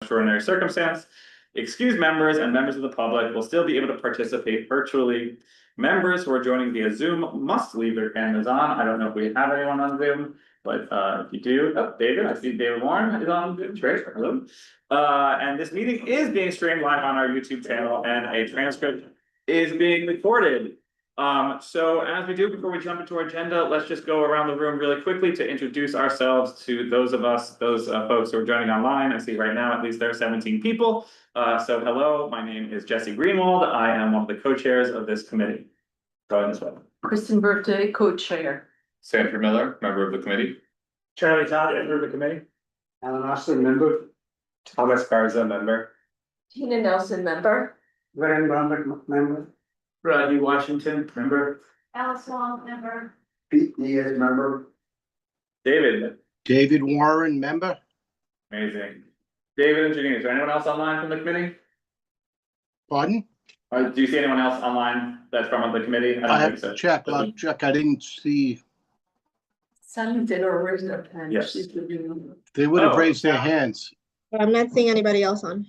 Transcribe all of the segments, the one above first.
extraordinary circumstance. Excused members and members of the public will still be able to participate virtually. Members who are joining via Zoom must leave their cameras on. I don't know if we have anyone on Zoom, but if you do, oh, David, I see David Warren is on Zoom. Great, hello. And this meeting is being streamed live on our YouTube channel, and a transcript is being recorded. So as we do before we jump into our agenda, let's just go around the room really quickly to introduce ourselves to those of us, those folks who are joining online. I see right now at least there are 17 people. So hello, my name is Jesse Greenwald. I am one of the co-chairs of this committee. Go ahead as well. Kristen Birthday, co-chair. Sandra Miller, member of the committee. Charlie Todd, member of the committee. Alan Austin, member. Thomas Garza, member. Tina Nelson, member. Brian Bromberg, member. Rodney Washington, member. Alice Long, member. Pete Diaz, member. David. David Warren, member. Amazing. David and Janine, is there anyone else online from the committee? Pardon? Do you see anyone else online that's from the committee? I don't I think have so. to check, I'll check, I didn't see, Sally did or raise her hand. Yes. She's the new. they would have Oh, raised their yeah. hands. I'm not seeing anybody else on.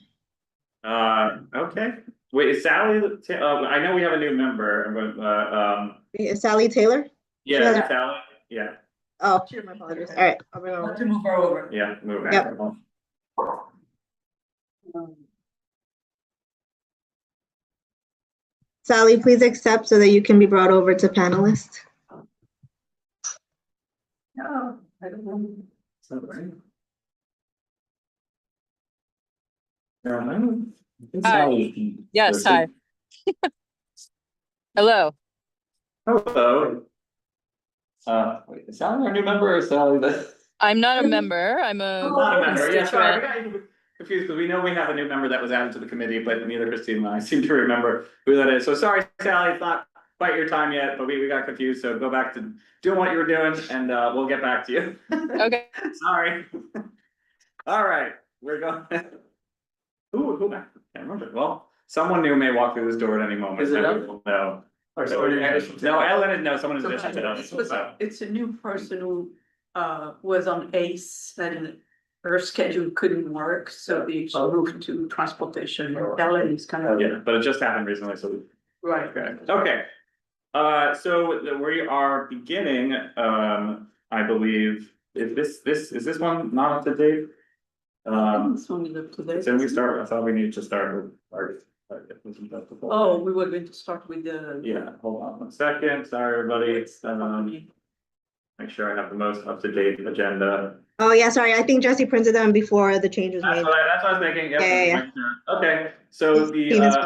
Okay. Wait, is Sally, I know we have a new member, but, Is Sally Taylor? yeah, Yeah. Sally, yeah, Oh, my apologies. All right, I'll bring her Want over. to move her over. yeah, move back. Yep. Sally, please accept so that you can be brought over to panelist. No, I don't know. Is that right? No, I don't think Hi. Sally- Yes, hi. Hello. Hello. Wait, is Sally our new member or Sally the? I'm not a member. I'm a Not a member, yeah, sorry, I constituent. got confused, because we know we have a new member that was added to the committee, but neither Christine and I seem to remember who that is. So sorry, Sally, it's not quite your time yet, but we got confused, so go back to doing what you were doing, and we'll get back to you. Okay. Sorry. All right, we're going. Who, I can't remember. Well, someone new may walk through this door at any moment. Is it and Ellen? we'll know. Or No, someone in addition to- Ellen is, no, someone in So addition to us. So, It's a new person who was on ACE and her schedule couldn't work, so they moved to transportation. Ellen is kind of. yeah, but it just happened recently, so. Right. Okay. So we are beginning, I believe, is this one not up to date? This one is up to date. So we start, I thought we needed to start with our. Oh, we were going to start with the. Yeah, hold on 1 second, sorry, everybody, make sure I have the most up-to-date agenda. Oh, yeah, sorry. I think Jesse printed them before the change was That's made. what I was thinking, yep, Yeah. okay, so the Tina's-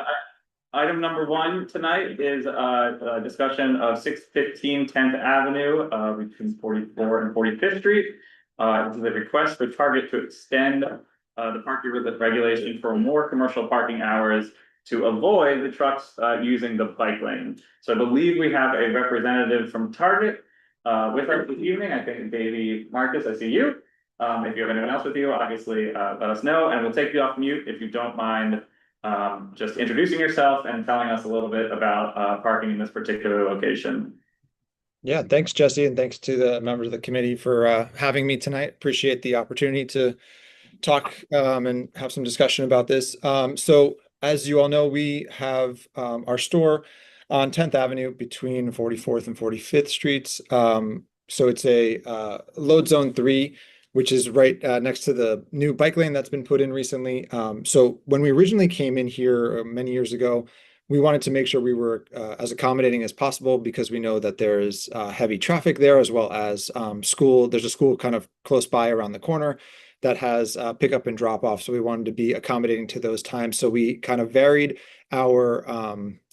item number 1 tonight is a discussion of 615 10th Avenue, between 44 and 45th Street. This is a request for Target to extend the parking regulation for more commercial parking hours to avoid the trucks using the bike lane. So I believe we have a representative from Target with us this evening. I think Davey Marcus, I see you. If you have anyone else with you, obviously let us know, and we'll take you off mute if you don't mind just introducing yourself and telling us a little bit about parking in this particular location. Yeah, thanks, Jesse, and thanks to the members of the committee for having me tonight. Appreciate the opportunity to talk and have some discussion about this. So as you all know, we have our store on 10th Avenue between 44th and 45th Streets. So it's a load zone 3, which is right next to the new bike lane that's been put in recently. So when we originally came in here many years ago, we wanted to make sure we were as accommodating as possible, because we know that there's heavy traffic there, as well as school. There's a school kind of close by around the corner that has pickup and drop off. So we wanted to be accommodating to those times. So we kind of varied our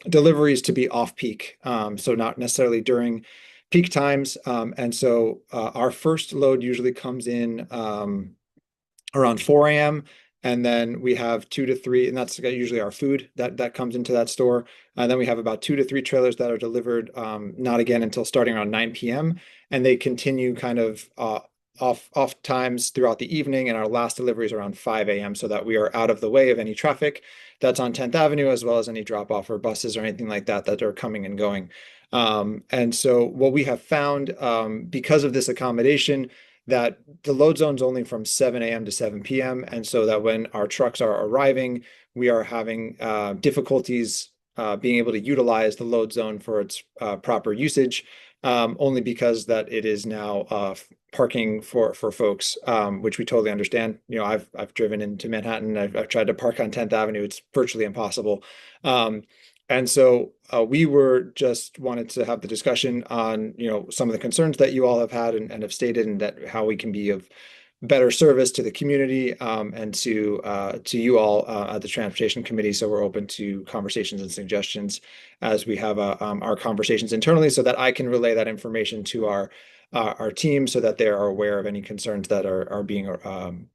deliveries to be off peak. So not necessarily during peak times. And so our first load usually comes in around 4 a.m. And then we have 2 to 3, and that's usually our food that comes into that store. And then we have about 2 to 3 trailers that are delivered, not again until starting around 9 p.m. And they continue kind of off times throughout the evening, and our last delivery is around 5 a.m. so that we are out of the way of any traffic that's on 10th Avenue, as well as any drop off or buses or anything like that that are coming and going. And so what we have found, because of this accommodation, that the load zone's only from 7 a.m. to 7 p.m. And so that when our trucks are arriving, we are having difficulties being able to utilize the load zone for its proper usage, only because that it is now parking for folks, which we totally understand. You know, I've driven into Manhattan. I've tried to park on 10th Avenue. It's virtually impossible. And so we were just wanted to have the discussion on, you know, some of the concerns that you all have had and have stated, and that how we can be of better service to the community and to you all at the Transportation Committee. So we're open to conversations and suggestions as we have our conversations internally, so that I can relay that information to our team, so that they are aware of any concerns that are being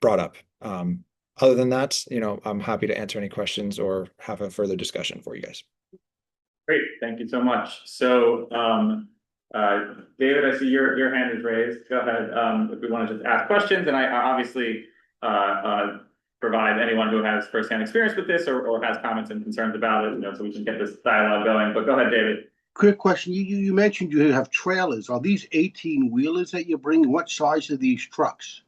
brought up. Other than that, you know, I'm happy to answer any questions or have a further discussion for you guys. Great, thank you so much. So, David, I see your hand is raised. Go ahead, if we want to just ask questions, and I obviously provide anyone who has firsthand experience with this or has comments and concerns about it, you know, so we can get this dialogue going. But go ahead, David. Quick question. You mentioned you have trailers. Are these 18-wheelers that you're bringing? What size are these trucks?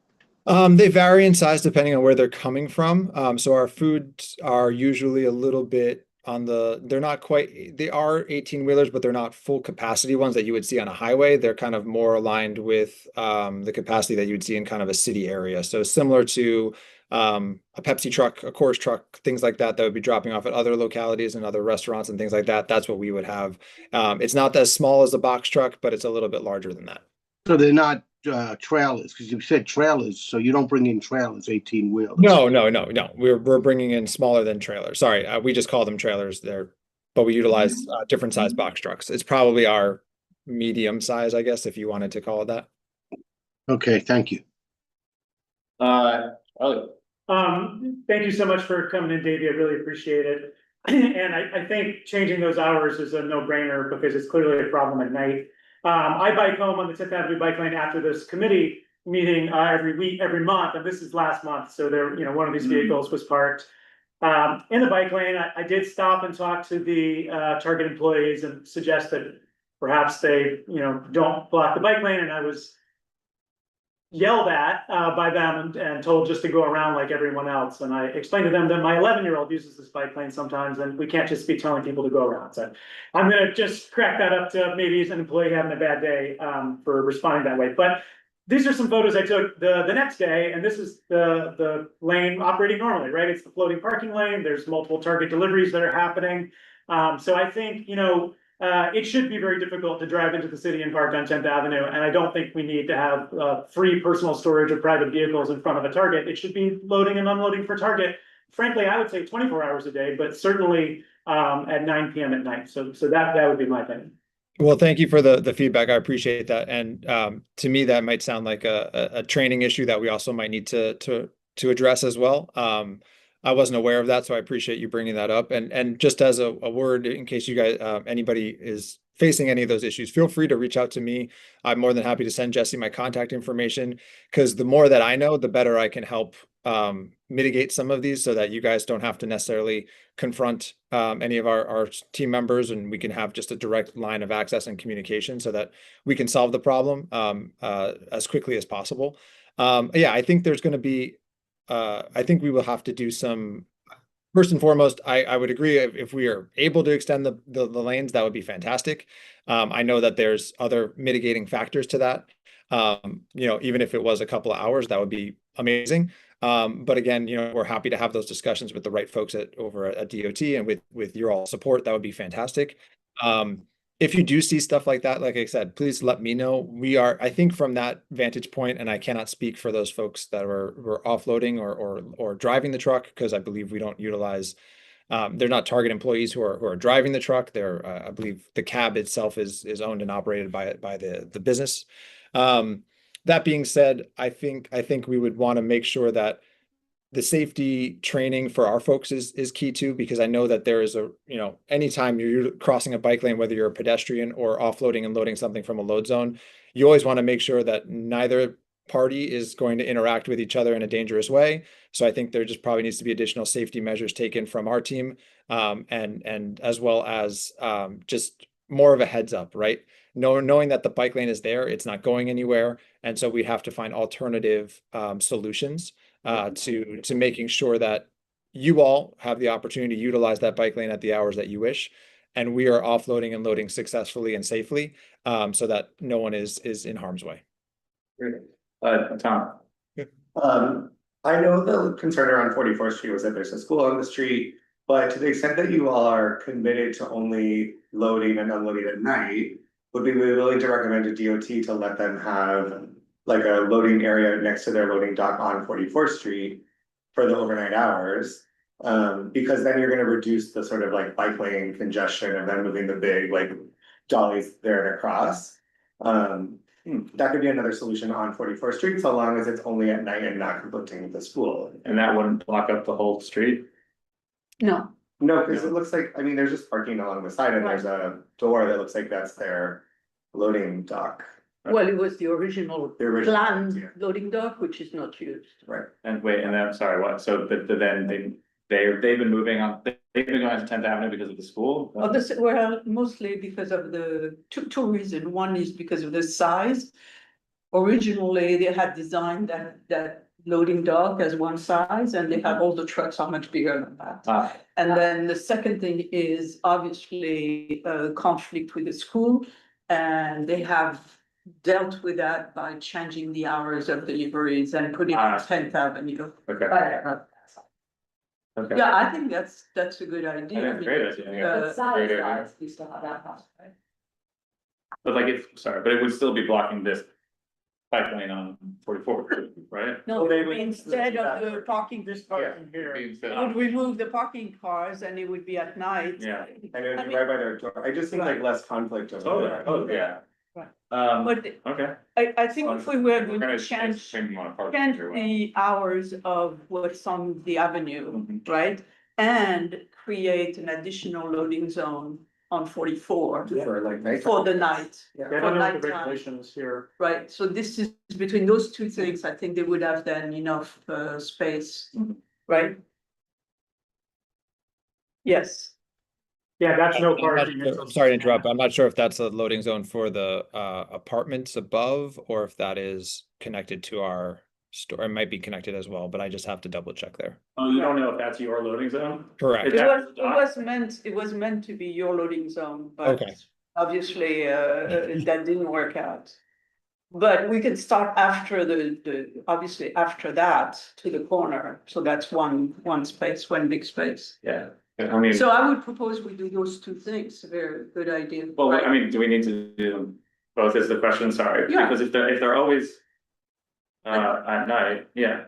They vary in size depending on where they're coming from. So our foods are usually a little bit on they're not quite, they are 18-wheelers, but they're not full capacity ones that you would see on a highway. They're kind of more aligned with the capacity that you would see in kind of a city area. So similar to a Pepsi truck, a Coors truck, things like that would be dropping off at other localities and other restaurants and things like that. That's what we would have. It's not as small as a box truck, but it's a little bit larger than that. So they're not trailers, because you said trailers, so you don't bring in trailers, 18-wheelers. No. We're bringing in smaller than trailers. Sorry, we just call them trailers there, but we utilize different size box trucks. It's probably our medium size, I guess, if you wanted to call it that. Okay, thank you. Charlie. Thank you so much for coming in, Davey. I really appreciate it. And I think changing those hours is a no-brainer because it's clearly a problem at night. I bike home on the 10th Avenue bike lane after this committee meeting every month, and this is last month. So there, you know, one of these vehicles was parked in the bike lane. I did stop and talk to the Target employees and suggest that perhaps they, you know, don't block the bike lane. And I was yelled at by them and told just to go around like everyone else. And I explained to them that my 11-year-old uses this bike lane sometimes, and we can't just be telling people to go around. So I'm gonna just crack that up to maybe as an employee having a bad day for responding that way. But these are some photos I took the next day, and this is the lane operating normally, right? It's the floating parking lane. There's multiple Target deliveries that are happening. So I think, you know, it should be very difficult to drive into the city and park on 10th Avenue, and I don't think we need to have free personal storage of private vehicles in front of a Target. It should be loading and unloading for Target. Frankly, I would say 24 hours a day, but certainly at 9 p.m. at night. So that would be my opinion. Well, thank you for the feedback. I appreciate that. And to me, that might sound like a training issue that we also might need to address as well. I wasn't aware of that, so I appreciate you bringing that up. And just as a word, in case you guys, anybody is facing any of those issues, feel free to reach out to me. I'm more than happy to send Jesse my contact information, because the more that I know, the better I can help mitigate some of these, so that you guys don't have to necessarily confront any of our team members, and we can have just a direct line of access and communication so that we can solve the problem as quickly as possible. Yeah, I think there's going to be I think we will have to do some, first and foremost, I would agree if we are able to extend the lanes, that would be fantastic. I know that there's other mitigating factors to that. You know, even if it was a couple of hours, that would be amazing. But again, you know, we're happy to have those discussions with the right folks over at DOT, and with your all support, that would be fantastic. If you do see stuff like that, like I said, please let me know. We are, I think from that vantage point, and I cannot speak for those folks that were offloading or driving the truck, because I believe we don't utilize, they're not Target employees who are driving the truck. They're, I believe the cab itself is owned and operated by the business. That being said, I think we would want to make sure that the safety training for our folks is key too, because I know that there is you know, anytime you're crossing a bike lane, whether you're a pedestrian or offloading and loading something from a load zone, you always want to make sure that neither party is going to interact with each other in a dangerous way. So I think there just probably needs to be additional safety measures taken from our team, and as well as just more of a heads up, right? Knowing that the bike lane is there, it's not going anywhere. And so we have to find alternative solutions to making sure that you all have the opportunity to utilize that bike lane at the hours that you wish. And we are offloading and loading successfully and safely so that no one is in harm's way. Tom, I know the concern around 44th Street was that there's a school on the street, but to the extent that you all are committed to only loading and unloading at night, would we be willing to recommend to DOT to let them have like a loading area next to their loading dock on 44th Street for the overnight hours? Because then you're gonna reduce the sort of like bike lane congestion and then moving the big like dollies there and across. That could be another solution on 44th Street, so long as it's only at night and not conflicting with the school. and that wouldn't block up the whole street? No, No, because it looks like, I mean, there's just parking along the side and there's a door that looks like that's their loading dock. well, it was the original The original, yeah. planned loading dock, which is not used. Right. And wait, and then, I'm sorry, what, so then they've been moving on, they've been going to 10th Avenue because of the school? Well, well, mostly because of the two reasons. One is because of the size. Originally, they had designed that loading dock as one size, and they had all the trucks are much bigger than that. And then the second thing is obviously a conflict with the school, and they have dealt with that by changing the hours of deliveries and putting on 10th Avenue. Okay, okay. Yeah, I think that's a good I idea. think it's a great idea, yeah. Uh, Great idea. we still have that house, right? But like, it's, sorry, but it would still be blocking this bike lane on 44, right? No, Well, they would- instead of the parking, This parking here. it would remove the parking cars and it would be at night. Yeah. And it would be right by their door. I just think like less conflict over Oh, there. oh, yeah. Right. But, But okay. I think if we were going We're to gonna change change the hours of what's on the avenue, Mhm. right? And create an additional loading zone on 44 For like night. for the night, Yeah, I for don't know what the nighttime. regulations here. Right? So this is between those two things, I think they would have then enough space, right? Yes. Yeah, that's no I'm not parking. sure- I'm sorry to interrupt, but I'm not sure if that's a loading zone for the apartments above or if that is connected to our store. It might be connected as well, but I just have to double check there. Oh, you don't know if that's your loading zone? Correct. It was meant to be your loading zone, but Okay. obviously, that didn't work out. But we can start after obviously after that to the corner, so that's one space, one big space. Yeah, I mean, So I would propose we do those two things, very good idea. well, I mean, do we need to do them both is the question, sorry, Yeah. because if they're always. At night, yeah.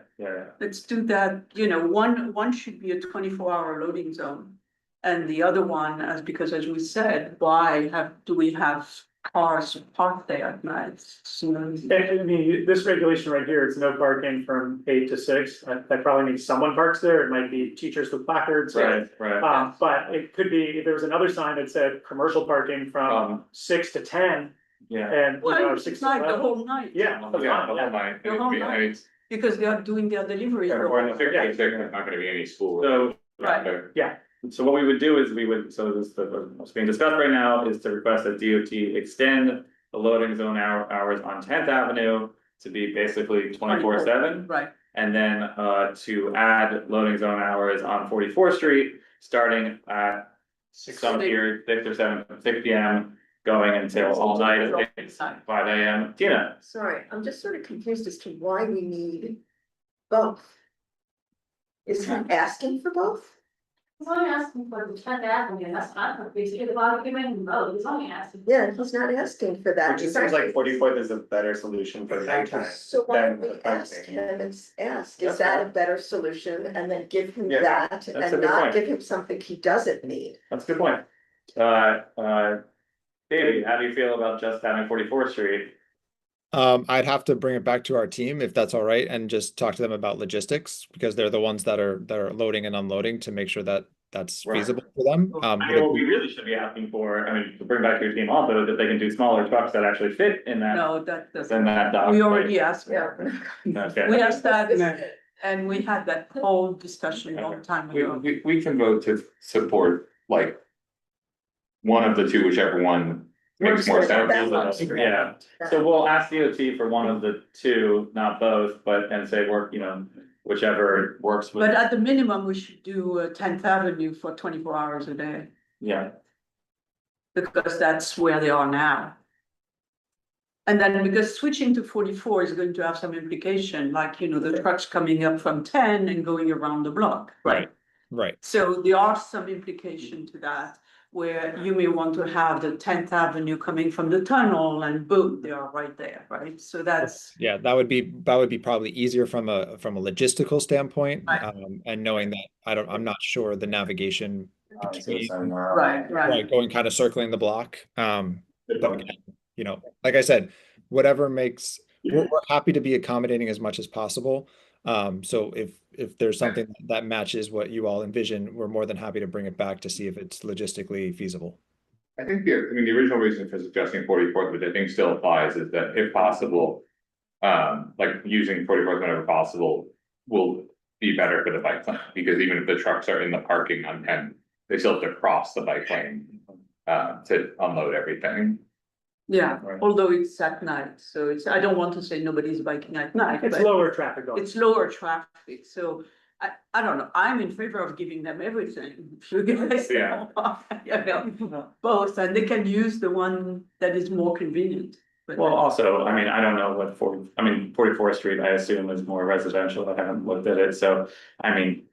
Let's do that, one should be a 24-hour loading zone. And the other one, because as we said, do we have cars parked there at night? So, I mean, this regulation right here, it's no parking from 8 to 6. That probably means someone parks there. It might be teachers with placards. Right. But it could be, if there was another sign that said commercial parking from 6 to 10 Yeah. and. Well, six it's to like the 11. whole night. Yeah. that's Yeah, fine, the yeah. whole night. The whole night. Because they are doing their deliveries. Or in the Yeah. there's not gonna be any school. So. Right. Yeah. So what we would do is what's being discussed right now is to request that DOT extend the loading zone hours on 10th Avenue to be basically 24/7. Right, And then to add loading zone hours on 44th Street, starting at some period, 6 or 7, 6 p.m. going until all night at 5 a.m. Tina, Sorry, I'm just sort of confused as to why we need both. Is he asking for both? He's only asking for the 10th Avenue, that's not basically the bottom of the road, he's only asking. Yeah, he's not asking for that. Which just seems like 44th is a better solution for nighttime. So why than don't we the ask parking. him and ask, Yeah. is that a better solution? And then give him Yeah, that that's a and good not point. give him something he doesn't need. that's a good point. David, how do you feel about just having 44th Street? I'd have to bring it back to our team if that's all right and just talk to them about logistics because they're the ones that are loading and unloading to make sure that that's Right. feasible for them. I mean, what we really should be asking for, to bring back to your team also, that they can do smaller trucks that actually fit in that, no, that in doesn't, that dock. we already asked. Yeah. Okay. We asked that, and we had that whole discussion a long time ago. We can vote to support like one of the two, whichever one makes more sense. Yeah, so we'll ask DOT for one of the two, not both, but, and say work, whichever works with, But at the minimum, we should do 10th Avenue for 24 hours a day, yeah. because that's where they are now. And then because switching to 44 is going to have some implication, like, the trucks coming up from 10 and going around the block. Right. Right. So there are some implication to that, where you may want to have the 10th Avenue coming from the tunnel and boom, they are right there, right? So that's. Yeah, that would be probably easier from a logistical standpoint. Right. And knowing that I'm not sure the navigation between Right. going kind of circling the block. But again, like I said, whatever makes, we're happy to be accommodating as much as possible. So if there's something that matches what you all envision, we're more than happy to bring it back to see if it's logistically feasible. I think the original reason for suggesting 44th, which I think still applies, is that if possible, like using 44th whenever possible will be better for the bike lane, because even if the trucks are in the parking on 10, they still have to cross the bike lane to unload everything. Yeah, Right. although it's at night, so I don't want to say nobody's biking at night, It's but lower traffic going. it's lower traffic, so I don't know, I'm in favor of giving them everything. If you guys Yeah. both, and they can use the one that is more convenient. But Well, also, I don't know what 44th Street, I assume is more residential. I haven't looked at it, so, I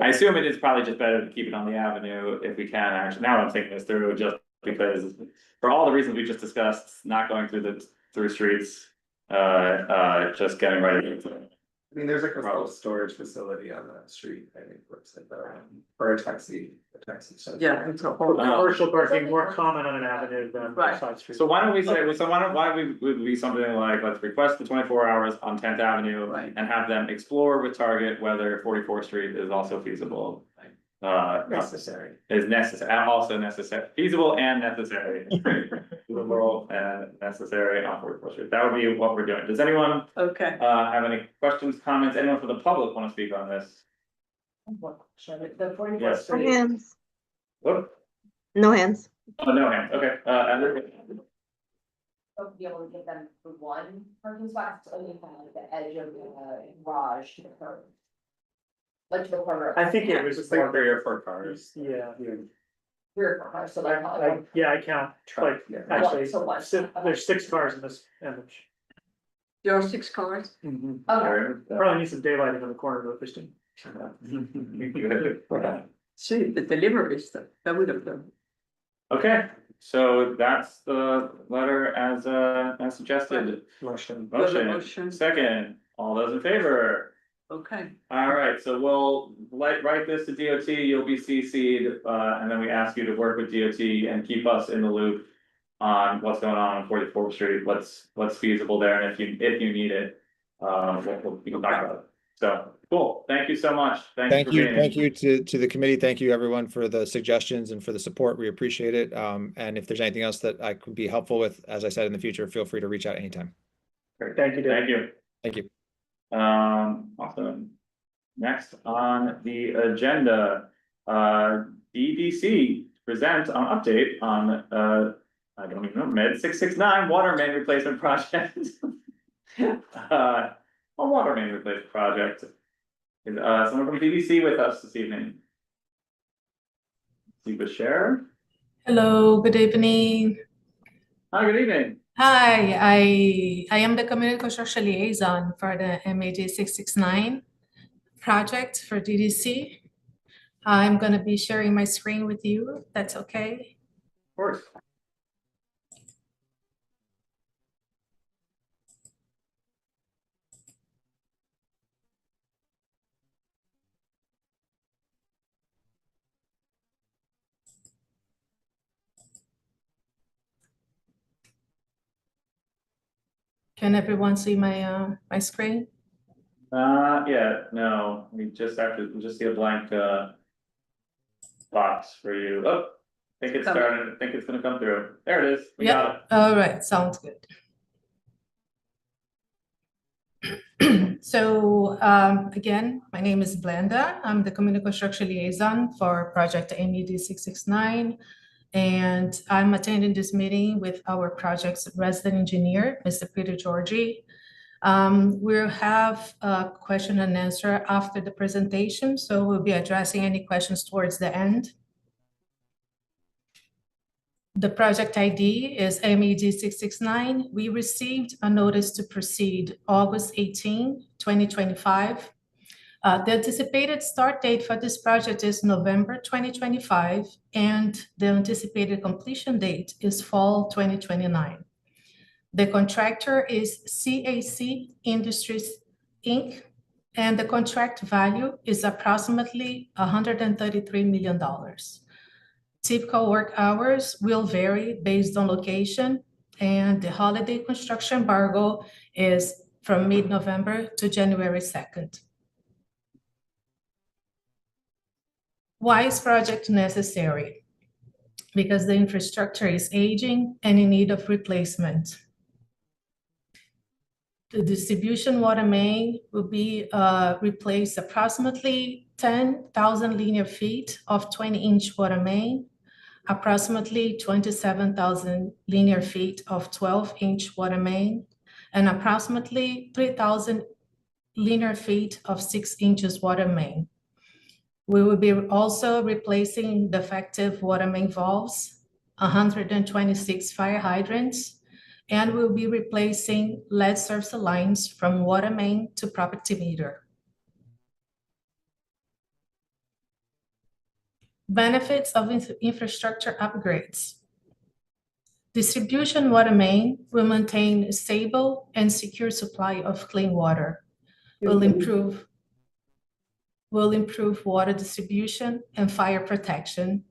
assume it is probably just better to keep it on the avenue if we can, actually. Now I'm thinking this through, just because for all the reasons we just discussed, not going through streets, just getting right into it. There's like a little storage facility on that street, I think, looks like that, or a taxi shed. yeah, it's a Or horrible. commercial parking more common on an avenue than Right. side street. So why don't we say, why would be something like, let's request the 24 hours on 10th Avenue. Right. And have them explore with Target whether 44th Street is also feasible. Necessary. Is necessary, and also necessary, feasible and necessary. Feasible and necessary on 44th Street, that would be what we're doing. Does anyone Okay. have any questions, comments, anyone from the public want to speak on this? The 44th Yes. No Street. hands. Whoop, No hands. oh, no hands, okay, Andrew? To be able to get them to one parking spot, so you kind of like the edge of the garage to the curb. Like to the corner. I think it was It's like 3 or 4 cars. Yeah, Three or four cars, so they're probably. I count, like, Yeah. actually, So what? there's 6 cars in this image. There are 6 cars. Okay. Probably need some daylighting on the corner of Liston. See, the delivery stuff, that would have done. Okay, so that's the letter as suggested. Motion. Motion, second, all those in favor? Okay, All right, so we'll write this to DOT, you'll be CC'd, and then we ask you to work with DOT and keep us in the loop on what's going on 44th Street, what's feasible there, and if you need it, we can talk about it. So, cool, thank you so much. Thank you to the committee. Thank you everyone for the suggestions and for the support. We appreciate it. And if there's anything else that I could be helpful with, as I said in the future, feel free to reach out anytime. Great, thank you, Dave. Thank you. Thank you. Awesome. Next on the agenda, DDC present an update on, I don't even know, Med 669 water main replacement project. A water main replacement project. Is someone from DDC with us this evening? Ziba share. Hello, good evening. Hi, good evening. Hi, I am the Community Construction Liaison for the MAJ 669 project for DDC. I'm going to be sharing my screen with you, if that's okay. Of course. Can everyone see my my screen? Yeah, no, we just see a blank box for you. Oh, I think it's started, I think it's gonna come through. There it is, we got it. All right, sounds good. So again, my name is Blenda. I'm the Community Construction Liaison for Project MED 669. and I'm attending this meeting with our project's resident engineer, Mr. Peter Georgi. We'll have a question and answer after the presentation, so we'll be addressing any questions towards the end. The project ID is MAG669. We received a notice to proceed August 18, 2025. The anticipated start date for this project is November 2025, and the anticipated completion date is fall 2029. The contractor is CAC Industries, Inc., and the contract value is approximately $133 million. Typical work hours will vary based on location, and the holiday construction embargo is from mid-November to January 2nd. Why is project necessary? Because the infrastructure is aging and in need of replacement. The distribution water main will be replaced approximately 10,000 linear feet of 20-inch water main, approximately 27,000 linear feet of 12-inch water main, and approximately 3,000 linear feet of 6 inches water main. We will be also replacing defective water main valves, 126 fire hydrants, and we'll be replacing lead service lines from water main to property meter. Benefits of infrastructure upgrades. Distribution water main will maintain a stable and secure supply of clean water, will improve water distribution and fire protection.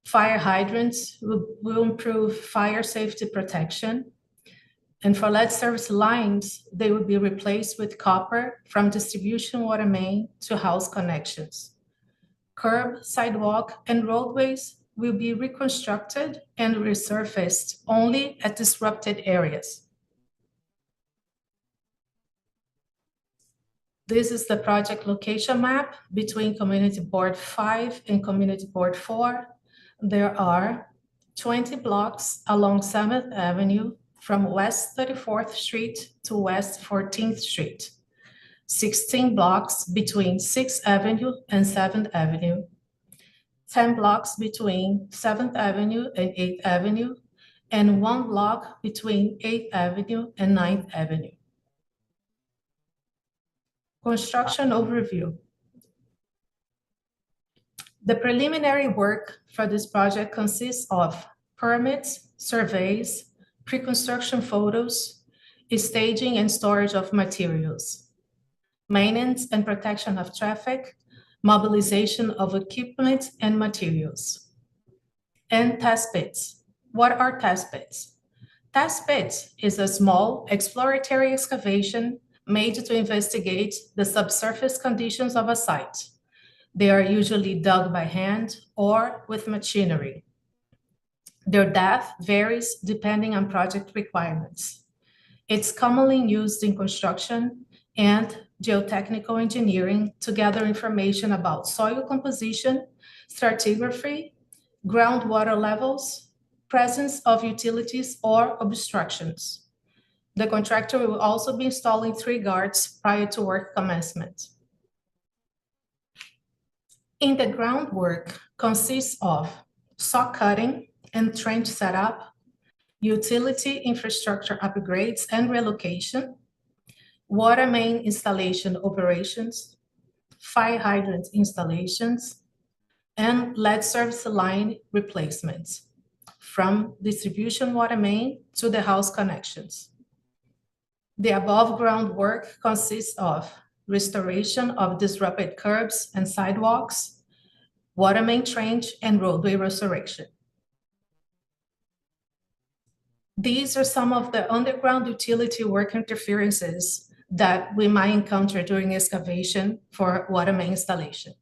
Fire hydrants will improve fire safety protection. And for lead service lines, they will be replaced with copper from distribution water main to house connections. Curb, sidewalk, and roadways will be reconstructed and resurfaced only at disrupted areas. This is the project location map between Community Board 5 and Community Board 4. There are 20 blocks along 7th Avenue from West 34th Street to West 14th Street. 16 blocks between 6th Avenue and 7th Avenue. 10 blocks between 7th Avenue and 8th Avenue, and 1 block between 8th Avenue and 9th Avenue. Construction overview. The preliminary work for this project consists of permits, surveys, pre-construction photos, staging and storage of materials, maintenance and protection of traffic, mobilization of equipment and materials, and test pits. What are test pits? Test pits is a small exploratory excavation made to investigate the subsurface conditions of a site. They are usually dug by hand or with machinery. Their depth varies depending on project requirements. It's commonly used in construction and geotechnical engineering to gather information about soil composition, stratigraphy, groundwater levels, presence of utilities or obstructions. The contractor will also be installing 3 guards prior to work commencement. In the groundwork consists of saw cutting and trench setup, utility infrastructure upgrades and relocation, water main installation operations, fire hydrant installations, and lead service line replacements from distribution water main to the house connections. The above ground work consists of restoration of disrupted curbs and sidewalks, water main trench, and roadway restoration. These are some of the underground utility work interferences that we might encounter during excavation for water main installation.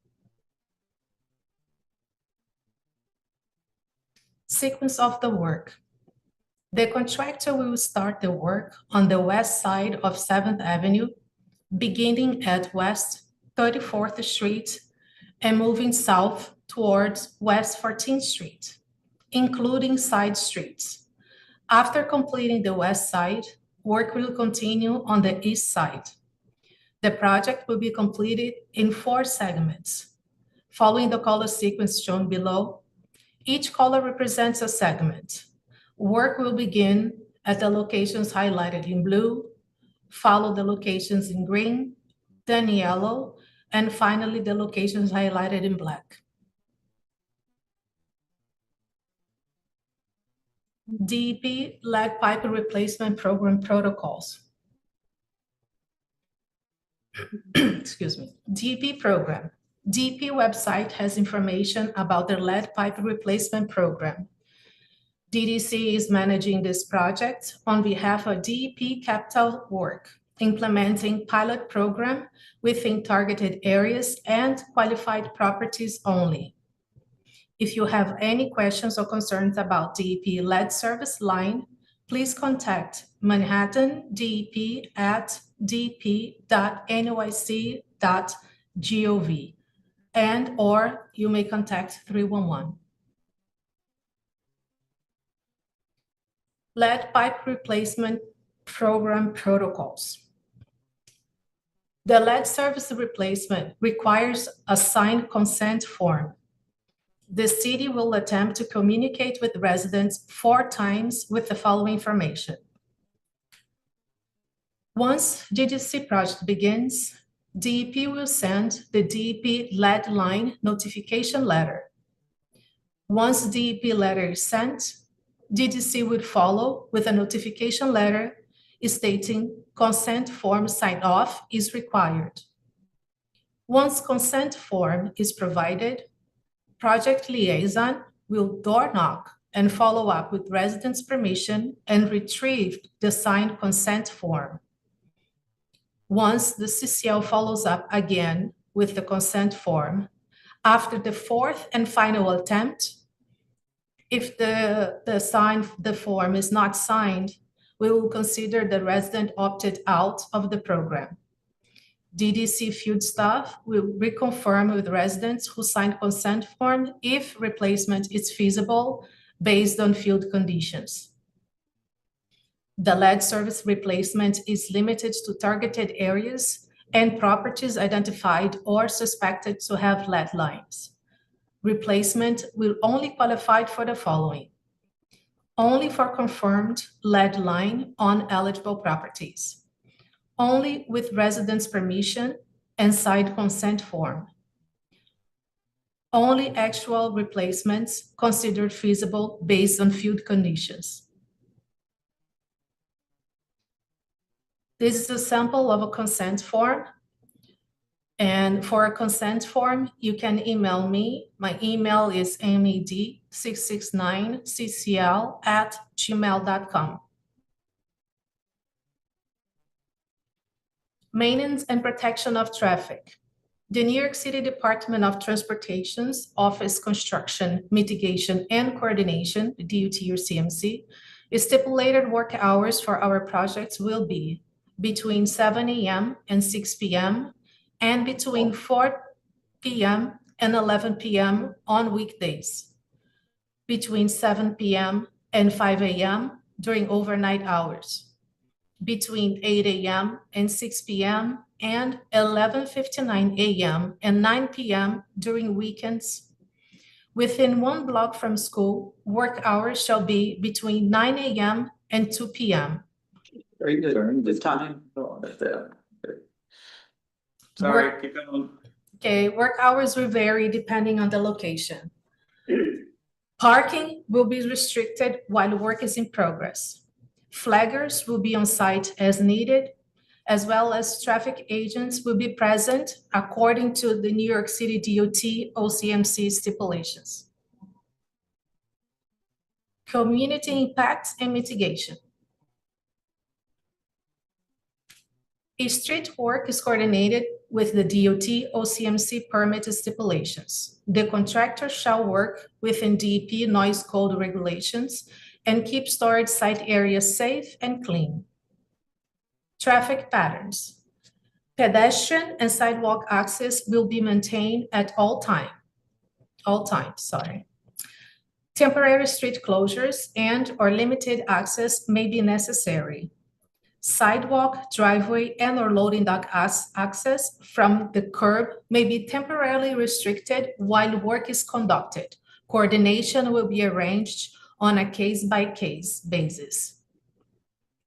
Sequence of the work. The contractor will start the work on the west side of 7th Avenue, beginning at West 34th Street and moving south towards West 14th Street. including side streets. After completing the west side, work will continue on the east side. The project will be completed in 4 segments. Following the color sequence shown below, each color represents a segment. Work will begin at the locations highlighted in blue, follow the locations in green, then yellow, and finally the locations highlighted in black. DEP lead pipe replacement program protocols. Excuse me. DEP program. DEP website has information about the lead pipe replacement program. DDC is managing this project on behalf of DEP Capital Work, implementing pilot program within targeted areas and qualified properties only. If you have any questions or concerns about DEP lead service line, please contact Manhattan DEP at dep.nyc.gov and/or you may contact 311. Lead pipe replacement program protocols. The lead service replacement requires a signed consent form. The city will attempt to communicate with residents 4 times with the following information. Once DDC project begins, DEP will send the DEP lead line notification letter. Once DEP letter is sent, DDC would follow with a notification letter stating consent form sign off is required. Once consent form is provided, project liaison will door knock and follow up with residents' permission and retrieve the signed consent form. Once the CCL follows up again with the consent form, after the 4th and final attempt, if the form is not signed, we will consider the resident opted out of the program. DDC field staff will reconfirm with residents who signed consent form if replacement is feasible based on field conditions. The lead service replacement is limited to targeted areas and properties identified or suspected to have lead lines. Replacement will only qualify for the following: only for confirmed lead line on eligible properties, only with residents' permission and signed consent form, only actual replacements considered feasible based on field conditions. This is a sample of a consent form. And for a consent form, you can email me. My email is med669ccl@gmail.com. Maintenance and protection of traffic. The New York City Department of Transportation's Office Construction, Mitigation and Coordination, DOT or CMC, stipulated work hours for our projects will be between 7 a.m. and 6 p.m. and between 4 p.m. and 11 p.m. on weekdays, between 7 p.m. and 5 a.m. during overnight hours, between 8 a.m. and 6 p.m. and 11:59 a.m. and 9 p.m. during weekends. Within 1 block from school, work hours shall be between 9 a.m. and 2 p.m. Very good. During the This time. Sorry, keep going. Okay, work hours will vary depending on the location. Parking will be restricted while work is in progress. Flaggers will be on site as needed, as well as traffic agents will be present according to the New York City DOT OCMC stipulations. Community impacts and mitigation. Street work is coordinated with the DOT OCMC permit stipulations. The contractor shall work within DEP noise code regulations and keep storage site areas safe and clean. Traffic patterns. Pedestrian and sidewalk access will be maintained at all times. Temporary street closures and/or limited access may be necessary. Sidewalk, driveway, and/or loading dock access from the curb may be temporarily restricted while work is conducted. Coordination will be arranged on a case-by-case basis.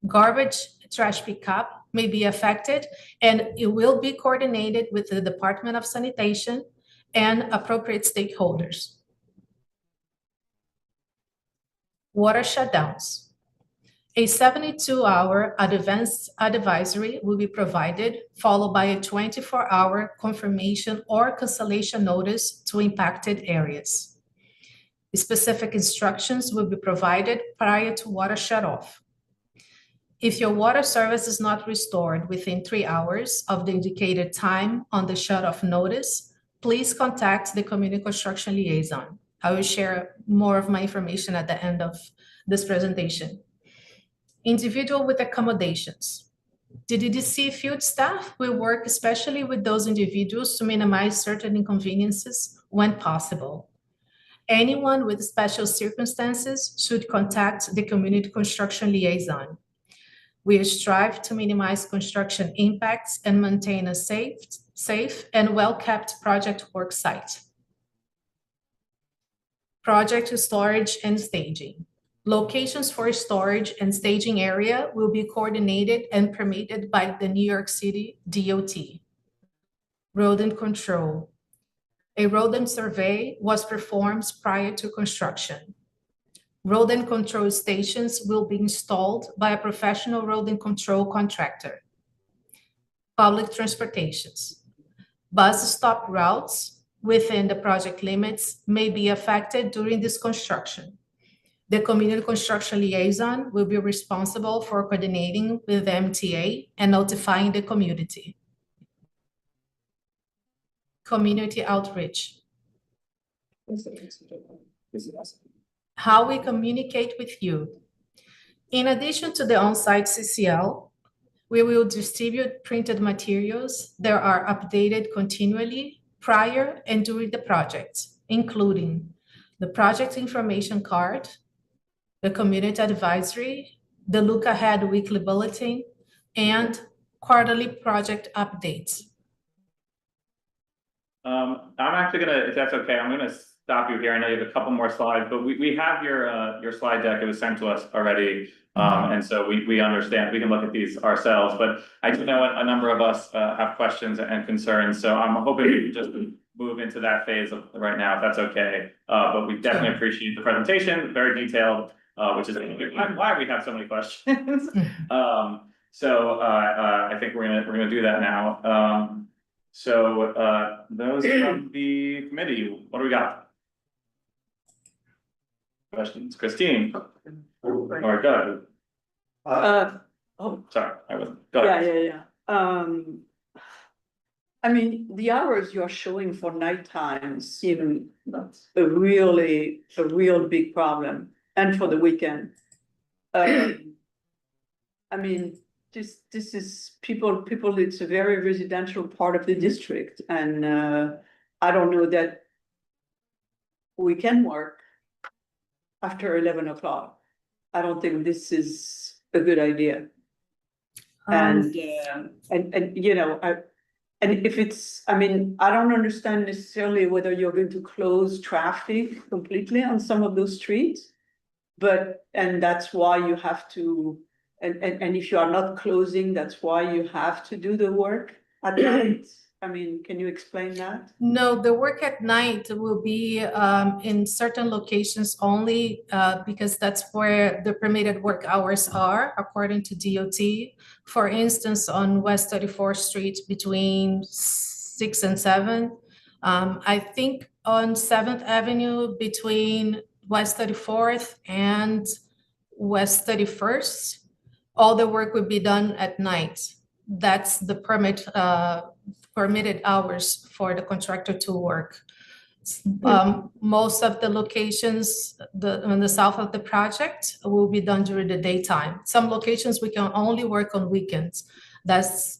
Garbage trash pickup may be affected, and it will be coordinated with the Department of Sanitation and appropriate stakeholders. Water shutdowns. A 72-hour advanced advisory will be provided, followed by a 24-hour confirmation or cancellation notice to impacted areas. Specific instructions will be provided prior to water shutoff. If your water service is not restored within 3 hours of the indicated time on the shutoff notice, please contact the Community Construction Liaison. I will share more of my information at the end of this presentation. Individual with accommodations. The DDC field staff will work especially with those individuals to minimize certain inconveniences when possible. Anyone with special circumstances should contact the Community Construction Liaison. We strive to minimize construction impacts and maintain a safe and well-kept project work site. Project storage and staging. Locations for storage and staging area will be coordinated and permitted by the New York City DOT. Rodent control. A rodent survey was performed prior to construction. Rodent control stations will be installed by a professional rodent control contractor. Public transportations. Bus stop routes within the project limits may be affected during this construction. The Community Construction Liaison will be responsible for coordinating with the MTA and notifying the community. Community outreach. How we communicate with you. In addition to the on-site CCL, we will distribute printed materials that are updated continually prior and during the project, including the project information card, the community advisory, the look ahead weekly bulletin, and quarterly project updates. I'm actually gonna, if that's okay, I'm gonna stop you here. I know you have a couple more slides, but we have your slide deck. It was sent to us already. And so we understand, we can look at these ourselves, but I do know a number of us have questions and concerns. So I'm hoping we can just move into that phase of right now, if that's okay. But we definitely appreciate the presentation, very detailed, which is why we have so many questions. So I think we're gonna do that now. Those from the committee, what do we got? Questions, Christine? Or go ahead. Sorry, I wasn't. Go ahead. Yeah. I mean, the hours you're showing for nighttime seem a real big problem, and for the weekend. I mean, this is people, it's a very residential part of the district, and I don't know that we can work after 11 o'clock. I don't think this is a good idea. And you know, and if it's, I mean, I don't understand necessarily whether you're going to close traffic completely on some of those streets. But, and that's why you have to, and if you are not closing, that's why you have to do the work at night. I mean, can you explain that? No, the work at night will be in certain locations only because that's where the permitted work hours are, according to DOT. For instance, on West 34th Street between 6 and 7. I think on 7th Avenue between West 34th and West 31st, all the work would be done at night. That's the permitted hours for the contractor to work. Most of the locations on the south of the project will be done during the daytime. Some locations we can only work on weekends. That's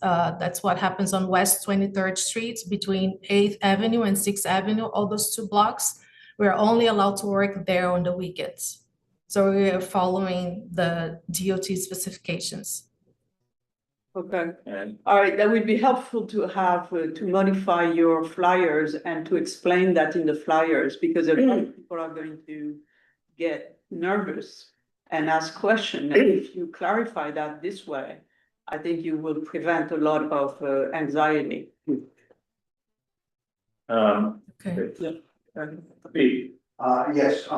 what happens on West 23rd Street between 8th Avenue and 6th Avenue. All those 2 blocks we're only allowed to work there on the weekends. So we are following the DOT specifications. Okay. And All right, that would be helpful to have, to modify your flyers and to explain that in the flyers, because a lot of people are going to get nervous and ask questions. And if you clarify that this way, I think you will prevent a lot of anxiety. Okay. Pete, Yes,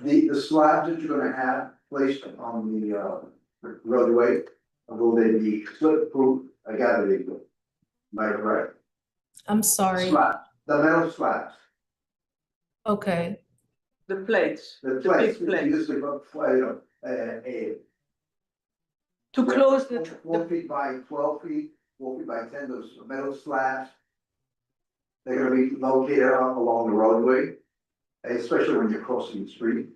the slabs that you're gonna have placed on the roadway, will they be slip proof? I gather they will. Am I correct? I'm sorry. Slab, the metal slabs, Okay. The plates, the the plates, big plates, usually, to close the, 4 feet by 12 feet, 4 feet by 10, those metal slabs. They're gonna be located along the roadway, especially when you're crossing the street.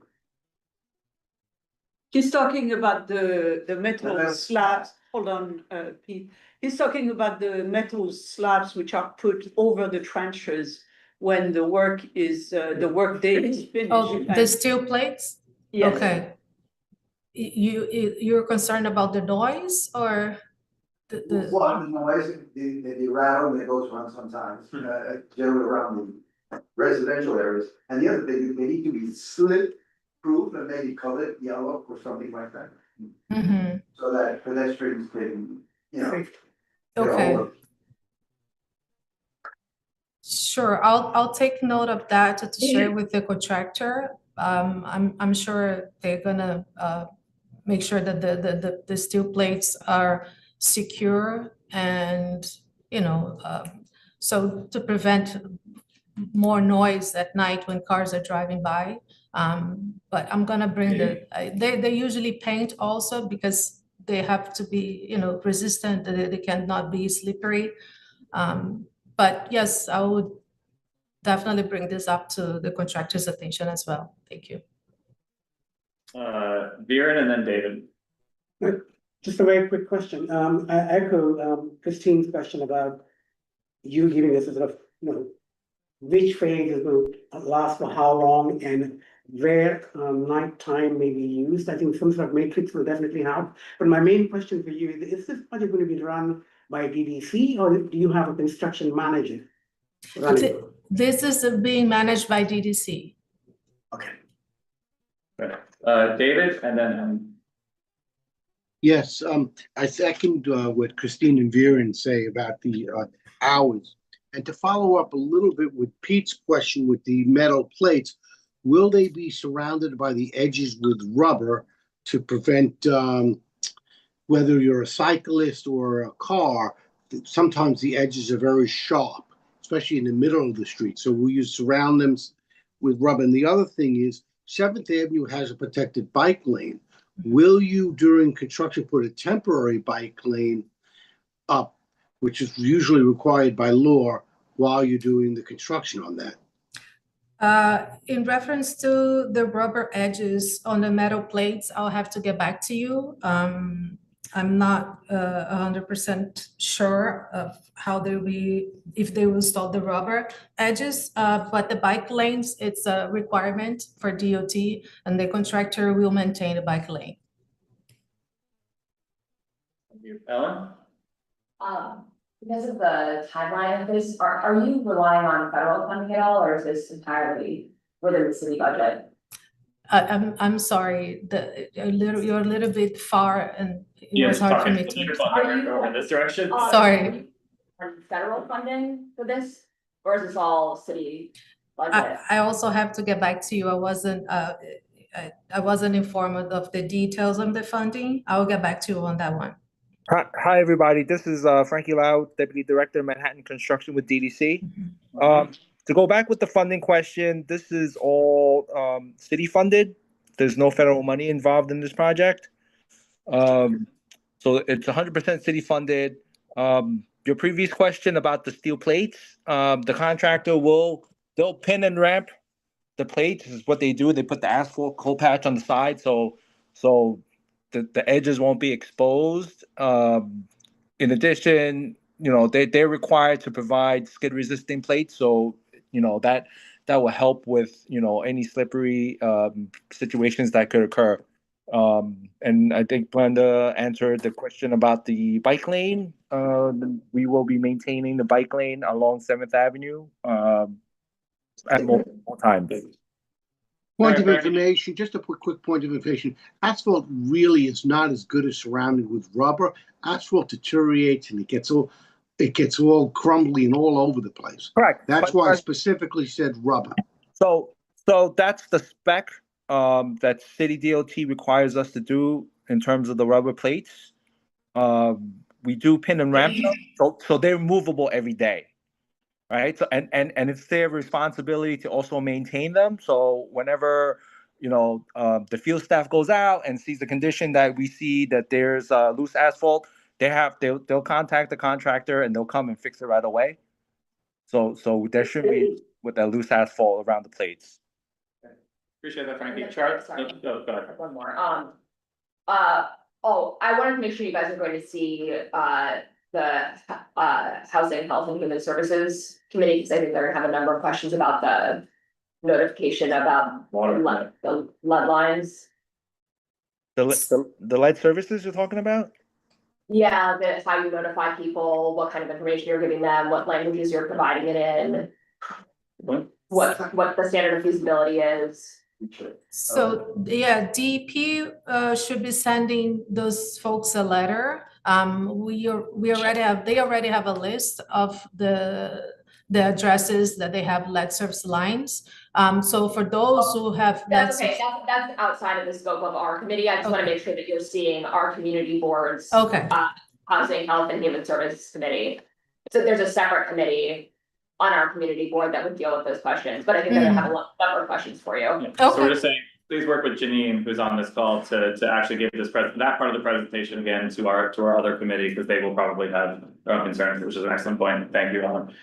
he's talking about the metal metal slabs, hold on, Pete. He's talking about the metal slabs which are put over the trenches when the work is, the work day is finished. Oh, the steel plates? Yes. Okay. You're concerned about the noise or the Well, the noise, the rattle that goes around sometimes, generally around the residential areas. And the other thing, they need to be slip proof and maybe colored yellow or something like that. Mhm. So that pedestrians can, you know. get Okay. over. Sure, I'll take note of that to share with the contractor. I'm sure they're gonna make sure that the steel plates are secure and, you know, so to prevent more noise at night when cars are driving by. But I'm gonna bring they usually paint also because they have to be, you know, resistant, they cannot be slippery. But yes, I would definitely bring this up to the contractor's attention as well. Thank you. Viren and then David. Just a very quick question. I echo Christine's question about you giving us a sort of, you know, which phase is going to last for how long and where nighttime may be used. I think some sort of matrix will definitely help. But my main question for you is this project going to be run by DDC or do you have a construction manager running it? This is being managed by DDC. Okay. David and then Yes, I second what Christine and Viren say about the hours. And to follow up a little bit with Pete's question with the metal plates, will they be surrounded by the edges with rubber to prevent, whether you're a cyclist or a car, sometimes the edges are very sharp, especially in the middle of the street. So will you surround them with rubber? And the other thing is, 7th Avenue has a protected bike lane. Will you, during construction, put a temporary bike lane up, which is usually required by law, while you're doing the construction on that? In reference to the rubber edges on the metal plates, I'll have to get back to you. I'm not 100% sure of how if they will install the rubber edges, but the bike lanes, it's a requirement for DOT and the contractor will maintain a bike lane. Ellen? Because of the timeline of this, are you relying on federal funding at all, or is this entirely within the city budget? I'm sorry, you're a little bit far and it was hard for me to. Are you over this direction? Sorry. Are you federal funding for this, or is this all city budget? I also have to get back to you. I wasn't informed of the details of the funding. I will get back to you on that one. Hi, everybody. This is Frankie Lau, Deputy Director of Manhattan Construction with DDC. To go back with the funding question, this is all city funded. There's no federal money involved in this project. So it's 100% city funded. Your previous question about the steel plates, the contractor they'll pin and ramp the plates. This is what they do. They put the asphalt cold patch on the side so the edges won't be exposed. In addition, you know, they're required to provide skid resisting plates. So, you know, that that will help with, any slippery situations that could occur. And I think Brenda answered the question about the bike lane. We will be maintaining the bike lane along 7th Avenue at multiple times. Point of information, just a quick point of information. Asphalt really is not as good as surrounded with rubber. Asphalt deteriorates and it gets all crumbly and all over the place. Correct. That's why I specifically said rubber. So that's the spec that City DOT requires us to do in terms of the rubber plates. We do pin and ramp them, so they're movable every day. Right. So and it's their responsibility to also maintain them. So whenever the field staff goes out and sees the condition that we see that there's loose asphalt, they'll contact the contractor and they'll come and fix it right away. So there shouldn't be with that loose asphalt around the plates. Appreciate that, Frankie. Charlie, go ahead. One more. I wanted to make sure you guys are going to see the Housing, Health and Human Services Committee, because I think they're gonna have a number of questions about the notification about the lead lines. The lead services you're talking about? Yeah, how you notify people, what kind of information you're giving them, what languages you're providing it in. What the standard of feasibility is. So yeah, DEP should be sending those folks a letter. They already have a list of the addresses that they have lead service lines. So for those who have that's okay. That's outside of the scope of our committee. I just want to make sure that you're seeing our community boards. Okay. Housing, Health and Human Services Committee. So there's a separate committee on our community board that would deal with those questions, but I think they're gonna have a lot more questions for you. Yeah. Okay. So we're just saying, please work with Janine, who's on this call, to actually give that part of the presentation again to our other committee, because they will probably have their own concerns, which is an excellent point. Thank you, Alan.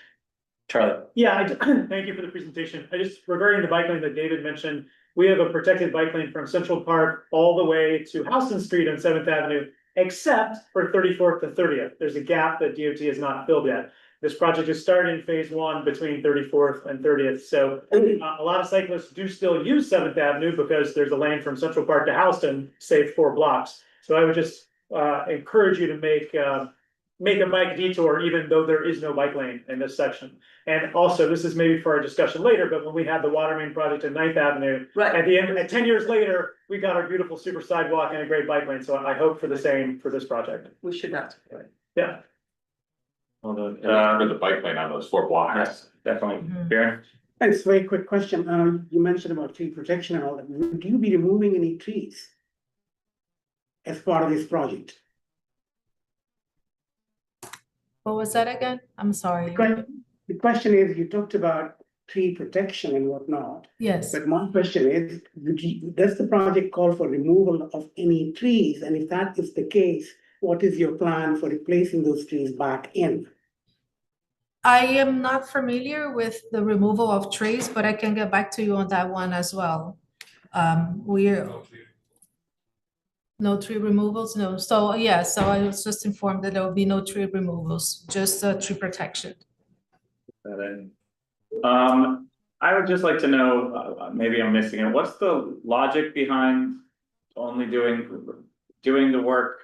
Charlie. Yeah, thank you for the presentation. Regarding the bike lane that David mentioned, we have a protected bike lane from Central Park all the way to Houston Street on 7th Avenue, except for 34th to 30th. There's a gap that DOT has not filled yet. This project is starting phase 1 between 34th and 30th. So a lot of cyclists do still use 7th Avenue because there's a lane from Central Park to Houston, save 4 blocks. So I would just encourage you to make a bike detour, even though there is no bike lane in this section. And also, this is maybe for our discussion later, but when we had the water main project at 9th Avenue, at the end, 10 years later, we got our beautiful super sidewalk and a great bike lane. So I hope for the same for this project. We should not. Yeah. For the bike lane on those 4 blocks. Yes, definitely. Karen? Thanks, very quick question. You mentioned about tree protection and all that. Would you be removing any trees as part of this project? What was that again? I'm sorry. The question is, you talked about tree protection and whatnot. Yes. But my question is, does the project call for removal of any trees? And if that is the case, what is your plan for replacing those trees back in? I am not familiar with the removal of trees, but I can get back to you on that one as well. No tree removals, no. So yeah, so I was just informed that there will be no tree removals, just tree protection. I would just like to know, maybe I'm missing it, what's the logic behind only doing the work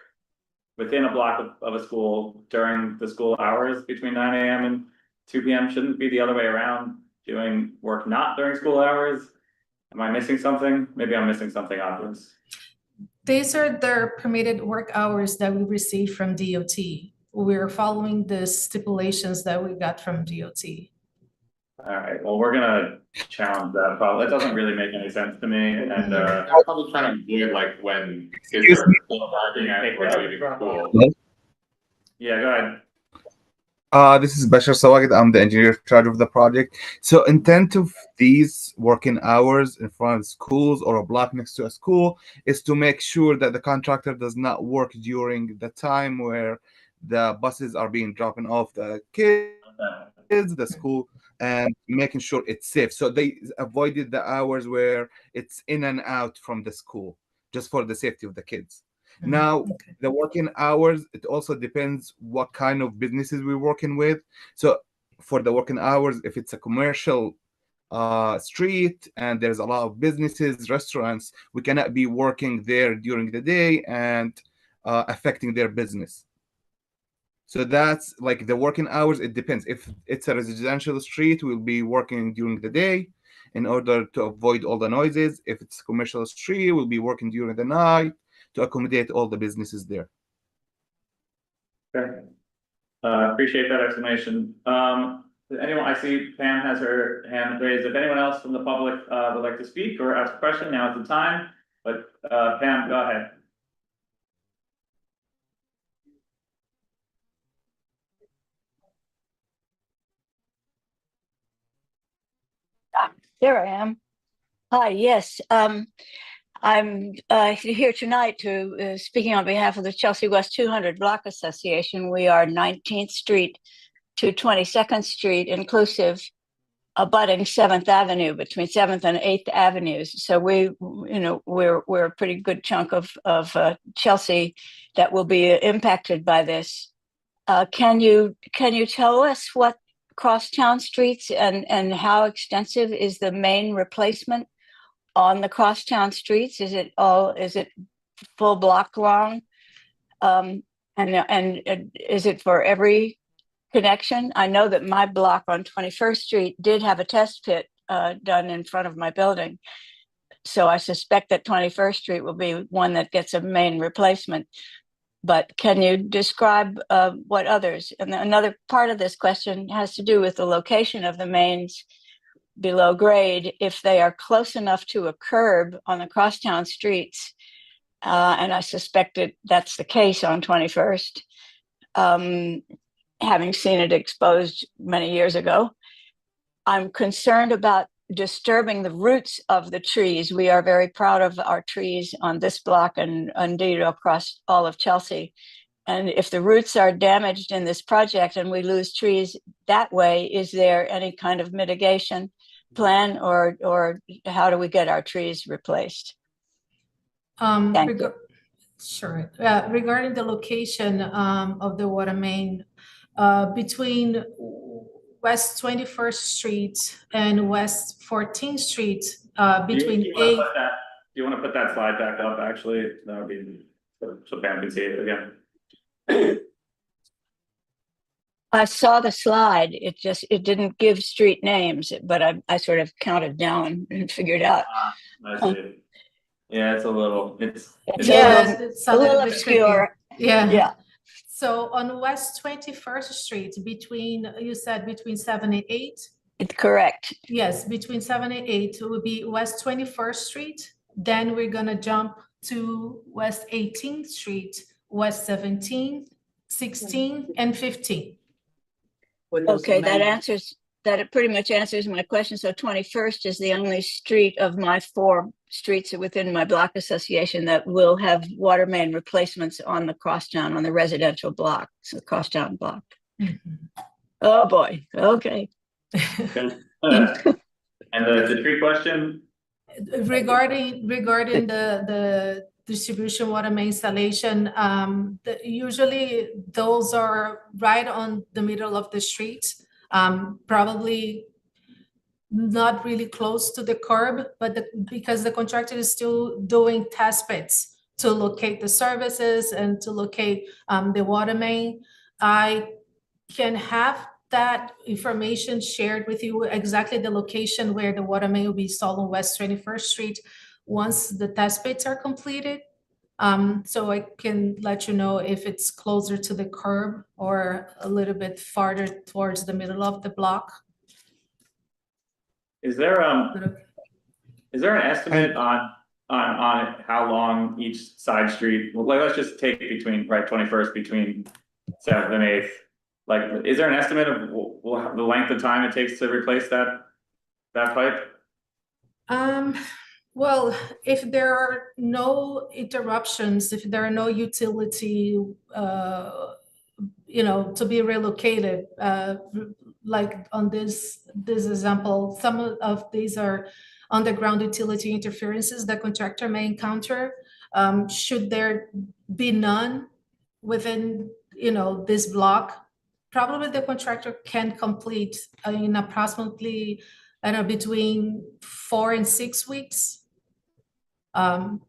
within a block of a school during the school hours between 9 AM and 2 PM? Shouldn't it be the other way around, doing work not during school hours? Am I missing something? Maybe I'm missing something obvious. These are the permitted work hours that we received from DOT. We're following the stipulations that we got from DOT. All right, well, we're gonna challenge that, but it doesn't really make any sense to me, and I'm probably trying to avoid like when kids are parking at or leaving school. Yeah, go ahead. This is Bashar Sawagid. I'm the engineer in charge of the project. So intent of these working hours in front of schools or a block next to a school is to make sure that the contractor does not work during the time where the buses are being dropping off the kids, the school, and making sure it's safe. So they avoided the hours where it's in and out from the school, just for the safety of the kids. Now, the working hours, it also depends what kind of businesses we're working with. So for the working hours, if it's a commercial street and there's a lot of businesses, restaurants. We cannot be working there during the day and affecting their business. So that's like the working hours. It depends. If it's a residential street, we'll be working during the day in order to avoid all the noises. If it's a commercial street, we'll be working during the night to accommodate all the businesses there. Okay. Appreciate that explanation. Anyone, I see Pam has her hand raised. If anyone else from the public would like to speak or ask a question, now is the time. But Pam, go ahead. There I am. Hi, yes. I'm here tonight to speaking on behalf of the Chelsea West 200 Block Association. We are 19th Street to 22nd Street, inclusive, abutting 7th Avenue, between 7th and 8th Avenues. So we're a pretty good chunk of Chelsea that will be impacted by this. Can you tell us what crosstown streets and how extensive is the main replacement on the crosstown streets? Is it full block long? And is it for every connection? I know that my block on 21st Street did have a test pit done in front of my building. So I suspect that 21st Street will be one that gets a main replacement. But can you describe what others? And another part of this question has to do with the location of the mains below grade. If they are close enough to a curb on the crosstown streets, and I suspect that's the case on 21st, having seen it exposed many years ago, I'm concerned about disturbing the roots of the trees. We are very proud of our trees on this block and indeed across all of Chelsea. And if the roots are damaged in this project and we lose trees that way, is there any kind of mitigation plan, or how do we get our trees replaced? Thank you. Sure. Regarding the location of the water main between West 21st Street and West 14th Street, between Do you want to put that slide back up? Actually, that would be so Pam can see it again. I saw the slide. It didn't give street names, but I sort of counted down and figured out. I see. Yeah, it's a little a little bit obscure. Yeah. So on West 21st Street, you said between 7 and 8? It's correct. Yes, between 7 and 8 it would be West 21st Street. Then we're gonna jump to West 18th Street, West 17th, 16th, and 15th. Okay, that pretty much answers my question. So 21st is the only street of my 4 streets within my block association that will have water main replacements on the crosstown, on the residential block, so the crosstown block. Mm-hmm. Oh boy, okay. And the tree question? Regarding the distribution water main installation, usually those are right on the middle of the street, probably not really close to the curb, but because the contractor is still doing test pits to locate the services and to locate the water main, I can have that information shared with you, exactly the location where the water main will be installed on West 21st Street once the test pits are completed. So I can let you know if it's closer to the curb or a little bit farther towards the middle of the block. Is there an estimate on how long each side street? Well, let's just take between 21st between 7th and 8th. Like, is there an estimate of the length of time it takes to replace that pipe? Well, if there are no interruptions, if there are no utility, to be relocated, like on this example, some of these are underground utility interferences that contractor may encounter. Should there be none within, this block, probably the contractor can complete in approximately I don't know, between 4 and 6 weeks. 4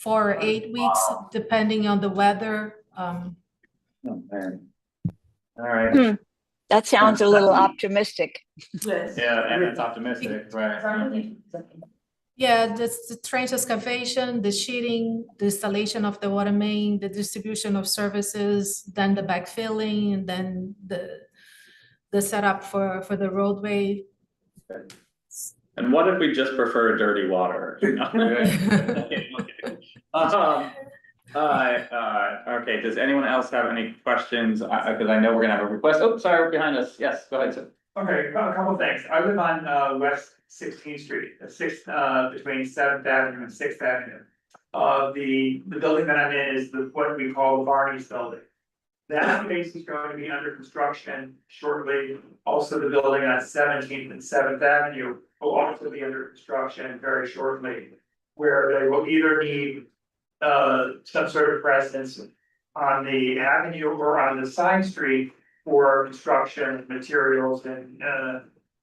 or 8 weeks, depending on the weather. Oh, man. All right. That sounds a little optimistic. Yes. Yeah, and it's optimistic, right? Yeah, the trench excavation, the sheeting, the installation of the water main, the distribution of services, then the backfilling, and then the setup for the roadway. And what if we just prefer dirty water? Okay, does anyone else have any questions? Because I know we're gonna have a request. Oh, sorry, behind us. Yes, go ahead, sir. Okay, a couple of things. I live on West 16th Street, between 7th Avenue and 6th Avenue. The building that I'm in is what we call the Barney's building. That space is going to be under construction shortly. Also, the building on 17th and 7th Avenue will also be under construction very shortly, where they will either need some sort of presence on the avenue or on the side street for construction materials and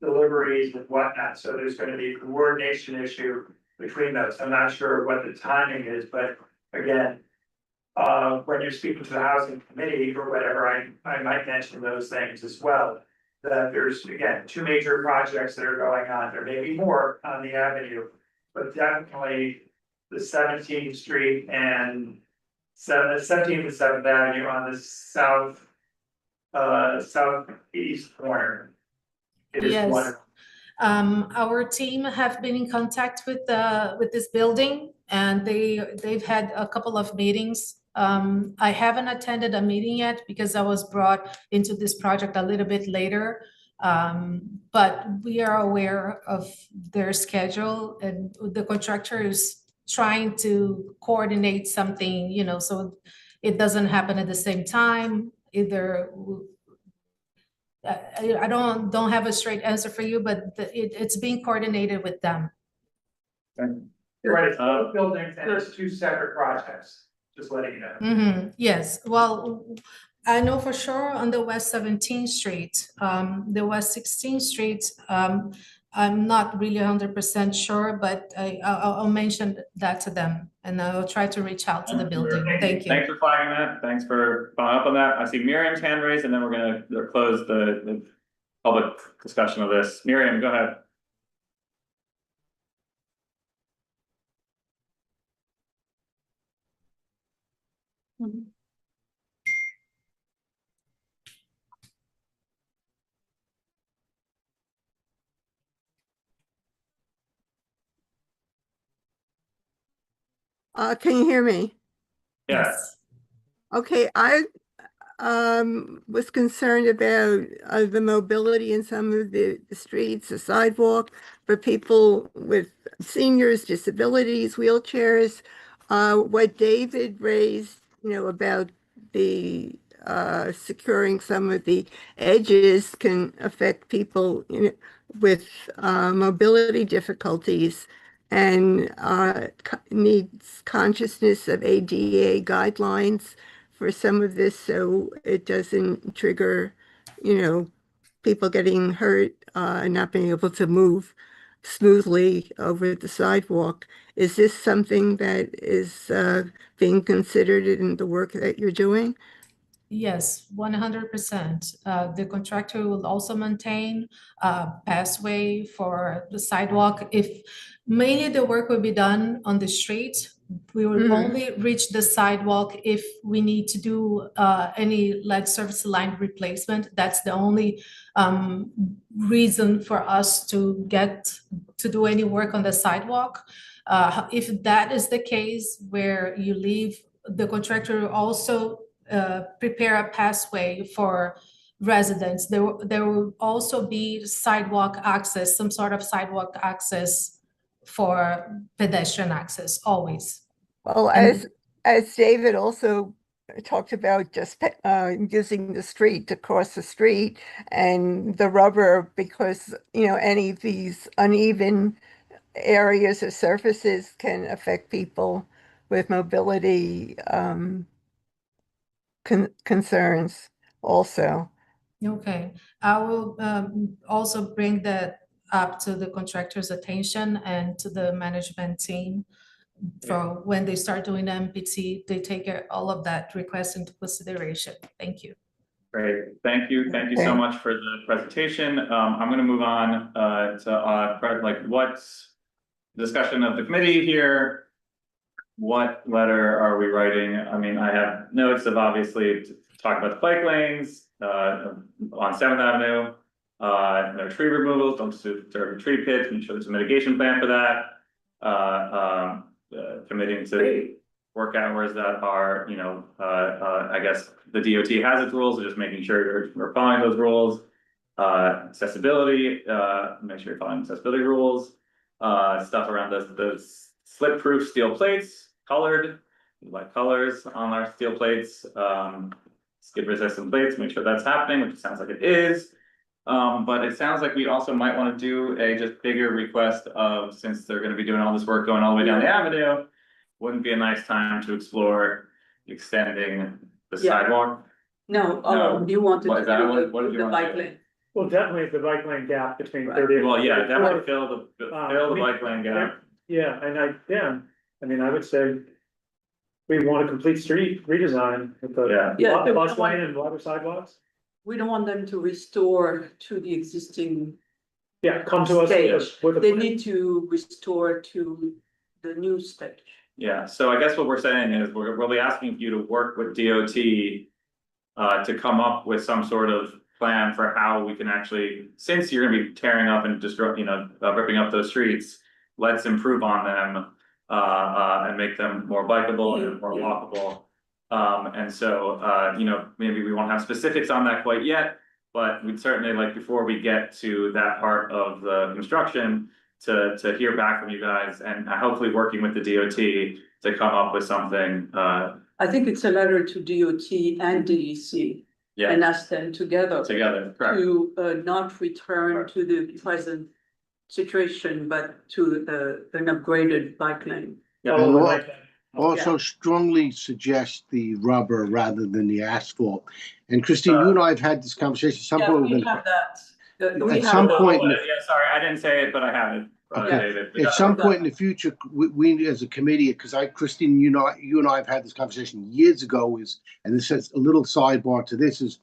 deliveries and whatnot. So there's going to be a coordination issue between those. I'm not sure what the timing is, but again, when you're speaking to the housing committee or whatever, I might mention those things as well. That there's, again, 2 major projects that are going on. There may be more on the avenue, but definitely the 17th Street and 17th and 7th Avenue on the southeast corner. It is Yes. one. Our team have been in contact with this building, and they've had a couple of meetings. I haven't attended a meeting yet because I was brought into this project a little bit later. But we are aware of their schedule, and the contractor is trying to coordinate something, so it doesn't happen at the same time. Either I don't have a straight answer for you, but it's being coordinated with them. You're right, it's both buildings and it's 2 separate projects, just letting you know. Yes, well, I know for sure on the West 17th Street, the West 16th Street, I'm not really 100% sure, but I'll mention that to them, and I'll try to reach out to the building. Thank you. Thanks for flagging that. Thanks for following up on that. I see Miriam's hand raised, and then we're gonna close the public discussion of this. Miriam, go ahead. Can you hear me? Yes. Okay, I was concerned about the mobility in some of the streets, the sidewalk for people with seniors, disabilities, wheelchairs. What David raised, about the securing some of the edges can affect people, with mobility difficulties and needs consciousness of ADA guidelines for some of this, so it doesn't trigger, people getting hurt and not being able to move smoothly over the sidewalk. Is this something that is being considered in the work that you're doing? Yes, 100%. The contractor will also maintain a passway for the sidewalk. If mainly the work will be done on the street, we will only reach the sidewalk if we need to do any lead service line replacement. That's the only reason for us to get to do any work on the sidewalk. If that is the case where you leave, the contractor also prepare a pathway for residents. There will also be sidewalk access, some sort of sidewalk access for pedestrian access, always. Well, as David also talked about, just using the street to cross the street and the rubber, because any of these uneven areas or surfaces can affect people with mobility concerns also. Okay, I will also bring that up to the contractor's attention and to the management team. For when they start doing the MPT, they take all of that request into consideration. Thank you. Great, thank you so much for the presentation. I'm gonna move on to what's discussion of the committee here. What letter are we writing? I mean, I have notes of obviously to talk about the bike lanes on 7th Avenue. No tree removals, don't disturb tree pits, make sure there's a mitigation plan for that. Committing to work hours that are, you know, I guess the DOT has its rules, so just making sure we're following those rules. Accessibility, make sure you're following accessibility rules. Stuff around those slip-proof steel plates, colored, we like colors on our steel plates. Skid-resistant plates, make sure that's happening, which it sounds like it is. But it sounds like we also might want to do a just bigger request of, since they're going to be doing all this work going all the way down the avenue, wouldn't be a nice time to explore extending the sidewalk? No, you wanted What to is that? do What did you the want to bike do? lane. Well, definitely the bike lane gap between 30th. Well, yeah, definitely fill the bike lane gap. Yeah, I mean, I would say we want a complete street redesign with the bus lane and water sidewalks. We don't want them to restore to the existing. Yeah, come to us stage. with a They plan. need to restore to the new stage. Yeah, so I guess what we're saying is we'll be asking you to work with DOT to come up with some sort of plan for how we can actually, since you're gonna be tearing up and ripping up those streets, let's improve on them and make them more bikeable and more walkable. And so, maybe we won't have specifics on that quite yet, but we'd certainly like, before we get to that part of the construction, to hear back from you guys and hopefully working with the DOT to come up with something. I think it's a letter to DOT and DEC. Yeah. And ask them together. Correct. To not return to the present situation, but to an upgraded bike lane. Yeah. Also strongly suggest the rubber rather than the asphalt. And Christine, you and I have had this conversation. Some point we have that. At some point, Yeah, sorry, I didn't say it, but I have it. okay. At some point in the future, we as a committee, because Christine, you and I have had this conversation years ago, and this is a little sidebar to this, is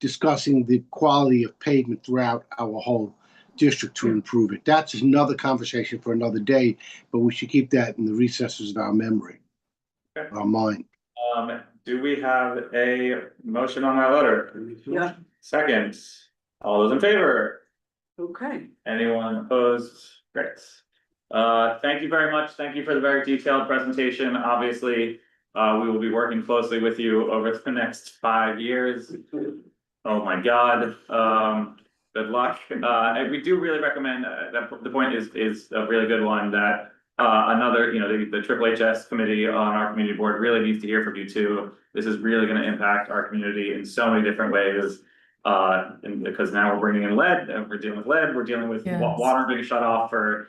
discussing the quality of pavement throughout our whole district to improve it. That's another conversation for another day, but we should keep that in the recesses of our memory, our mind. Do we have a motion on that letter? Yeah. Second, all those in favor? Okay. Anyone opposed? Great. Thank you very much. Thank you for the very detailed presentation. Obviously, we will be working closely with you over the next 5 years. Oh my God. Good luck. And we do really recommend that the point is a really good one, that another, the HHS committee on our community board really needs to hear from you too. This is really going to impact our community in so many different ways. And because now we're bringing in lead, and we're dealing with lead, we're dealing with water being shut off for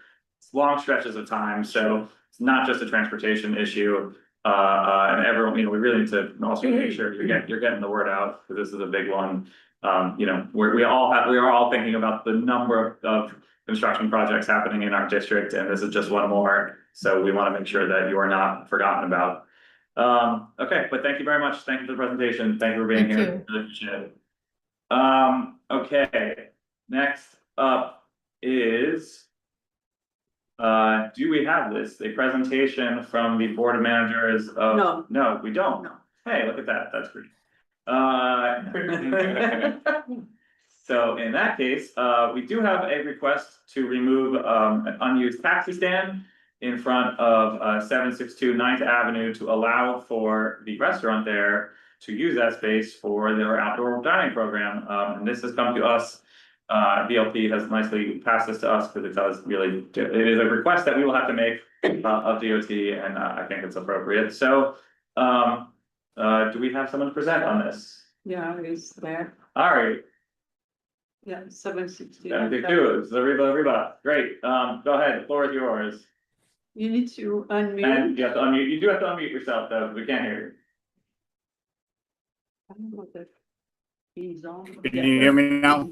long stretches of time. So it's not just a transportation issue. And everyone, we really need to also make sure you're getting the word out, because this is a big one. We are all thinking about the number of construction projects happening in our district, and this is just one more. So we want to make sure that you are not forgotten about. Okay, but thank you very much. Thank you for the presentation. Thank you for being here. Really appreciate it. Okay, next up is, do we have this? A presentation from the board of managers of. No, we don't. No. Hey, look at that. That's great. So in that case, we do have a request to remove an unused taxi stand in front of 762 9th Avenue to allow for the restaurant there to use that space for their outdoor dining program. And this has come to us. VLP has nicely passed this to us because it does really, it is a request that we will have to make of DOT, and I think it's appropriate. So do we have someone to present on this? Yeah, it's there. All right. Yeah, 760. 762, it's the Reba. Great. Go ahead, the floor is yours. You need to unmute. And you have to unmute. You do have to unmute yourself though, because we can't hear you. I don't know what that is on. Can you hear me now?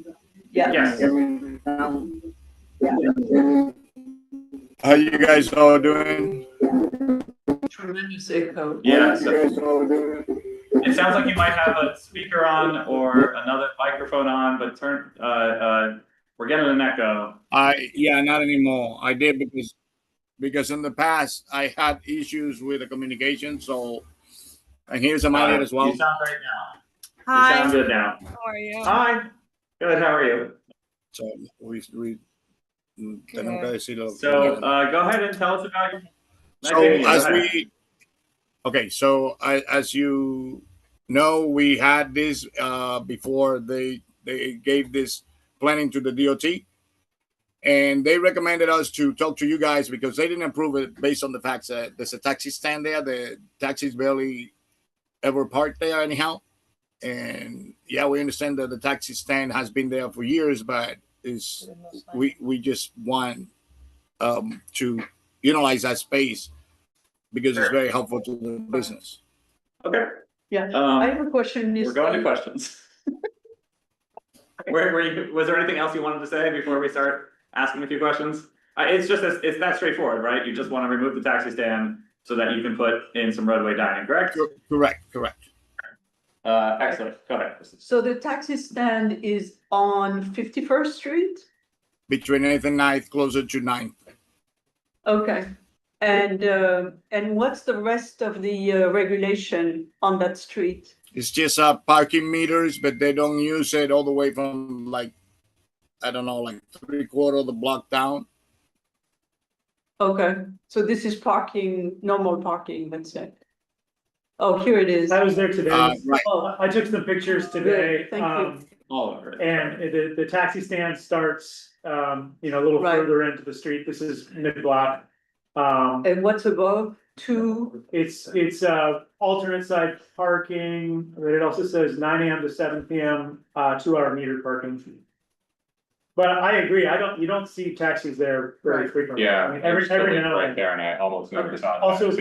Yeah. Yes. How you guys all doing? Tremendous echo. Yeah, so it sounds like you might have a speaker on or another microphone on, but we're getting an echo. Yeah, not anymore. I did because in the past I had issues with the communication. So, and here's a minute as well. You sound great now. Hi. You sound good now. How are you? Hi. Good. How are you? So tenemos que decirlo. So go ahead and tell us about your. So as you know, we had this before they gave this planning to the DOT, and they recommended us to talk to you guys because they didn't approve it based on the fact that there's a taxi stand there. The taxis barely ever park there anyhow. And yeah, we understand that the taxi stand has been there for years, but we just want to utilize that space because it's very helpful to the business. Okay. Yeah, I have a question. We're going to questions. Was there anything else you wanted to say before we start asking a few questions? It's that straightforward, right? You just want to remove the taxi stand so that you can put in some roadway dining, correct? Correct. Excellent. Go ahead. So the taxi stand is on 51st Street? Between 8th and 9th, closer to 9th. Okay. And what's the rest of the regulation on that street? It's just parking meters, but they don't use it all the way from like 3/4 of the block down. Okay, so this is parking, normal parking, let's say. Oh, here it is. I was there today. Right. Oh, I took some pictures today. Good, thank you. And the taxi stand starts, a little further into the street. This is mid-block. And what's above? It's alternate side parking, but it also says 9 AM to 7 PM, 2-hour metered parking. But I agree, you don't see taxis there very frequently. Yeah. I mean, every now right and there, and I almost never saw it. also,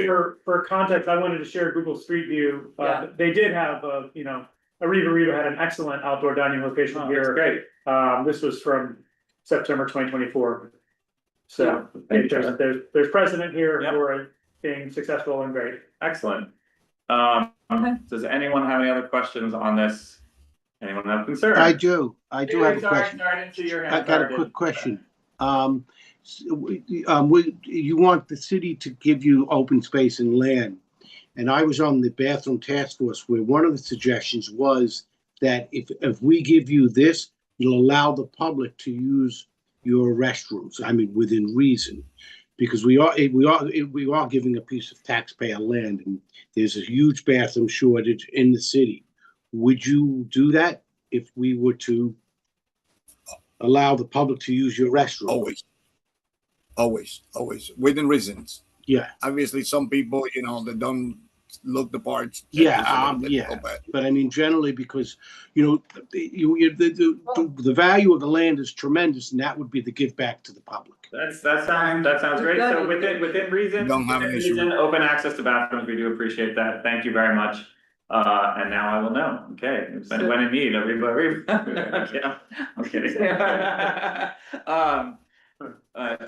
for context, I wanted to share Google Street View. They did have Arriva had an excellent outdoor dining location here. Great. This was from September 2024. So there's precedent here for being successful and great. Excellent. Does anyone have any other questions on this? Anyone have concerns? I do have a question. Sorry, I didn't see your hand. I got a quick question. You want the city to give you open space and land. And I was on the bathroom task force where one of the suggestions was that if we give you this, you'll allow the public to use your restrooms. I mean, within reason, because we are giving a piece of taxpayer land, and there's a huge bathroom shortage in the city. Would you do that if we were to allow the public to use your restroom? Always, within reasons. Yeah. Obviously, some people, that don't look the parts. But I mean, generally, because the value of the land is tremendous, and that would be the give back to the public. That sounds great. So within reason, don't have an issue. Open access to bathrooms, we do appreciate that. Thank you very much. And now I will know. Okay, when in need, everybody. I'm kidding.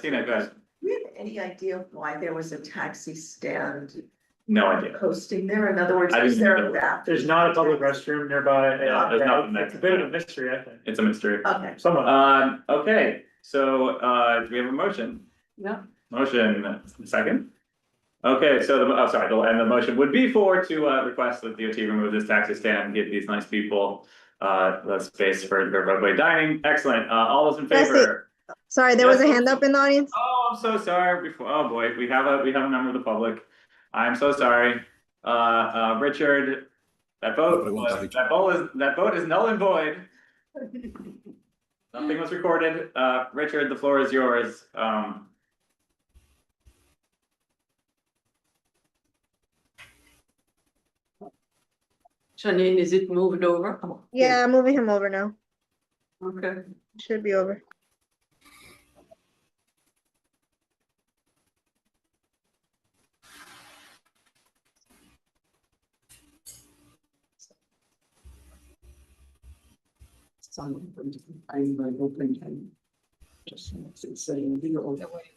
Tina, go ahead. Do we have any idea why there was a taxi stand? No idea. Posting there, in other words, is there a bathroom? There's not a public restroom nearby. There's nothing there. It's a bit of a mystery, I think. It's a mystery. Okay. Somewhat. Okay, so do we have a motion? Yeah. Motion, second? Okay, so the motion would be to request that DOT remove this taxi stand and give these nice people the space for their roadway dining. Excellent. All those in favor? Sorry, there was a hand up in the audience. Oh, I'm so sorry. Oh boy, we have a member of the public. I'm so sorry. Richard, that vote is null and void. Nothing was recorded. Richard, the floor is yours. Janine, is it moved over? Yeah, I'm moving him over now. Okay. Should be over.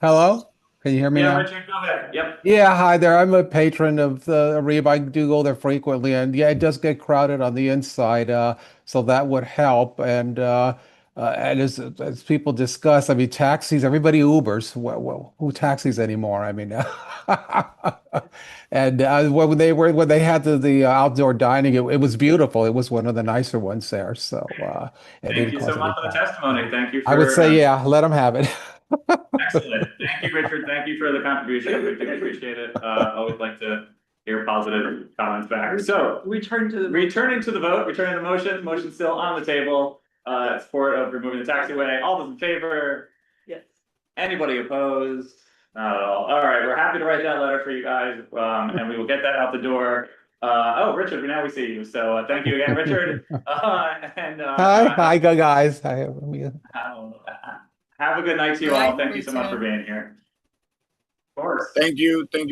Hello, can you hear me Yeah, now? Richard, go ahead. Yep. Yeah, hi there. I'm a patron of the Areva. I do go there frequently, and yeah, it does get crowded on the inside, so that would help. And as people discuss, I mean, taxis. Everybody Ubers. Well, who taxis anymore? I mean, and when they had the outdoor dining, it was beautiful. It was one of the nicer ones there. So it Thank didn't you cause so any much for the problem. testimony. Thank you for. I would say, yeah, let them have it. Excellent. Thank you, Richard. Thank you for the contribution. We do appreciate it. Always like to hear positive comments back. So returning to the vote, returning to the motion. Motion still on the table. Support of removing the taxiway. All those in favor? Yes. Anybody opposed? Not at all. All right, we're happy to write that letter for you guys, and we will get that out the door. Oh, Richard, now we see you. So thank you again, Richard. Hi, guys. Have a good night to you all. Thank you so much for being here. Of course. Thank you guys. Thank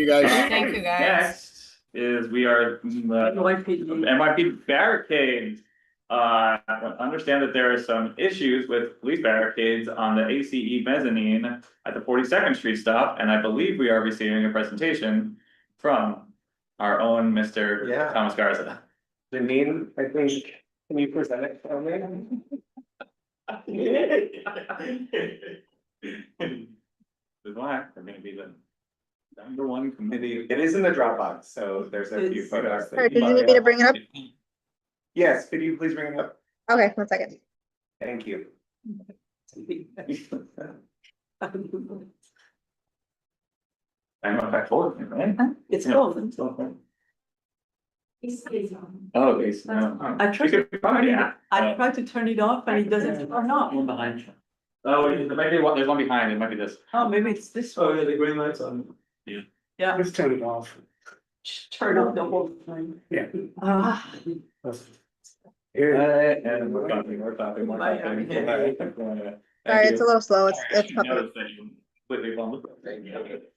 you, guys. Next is we are NYPD barricades. Understand that there are some issues with police barricades on the ACE mezzanine at the 42nd Street stop, and I believe we are receiving a presentation from our own Mr. Thomas Garza. Janine, I think, can you present it for me? This why I'm gonna be the #1 committee. It is in the Dropbox, so there's a few photos. Sorry, did you need me to bring it up? Yes, could you please bring it up? Okay, 1 second. Thank you. I'm not back forward, right? It's Yeah. golden. Oh, it's no. I tried You could probably, yeah. I tried to turn it off and it doesn't turn off. One behind you. Oh, maybe there's one behind. It might be this. Oh, maybe it's this one. Oh, yeah, the green light's on. Yeah. Yeah. Just turn it off. Just turn off the whole thing. Yeah. And we're talking. Sorry, it's a little slow. It's coming. Notice that you completely bumped it.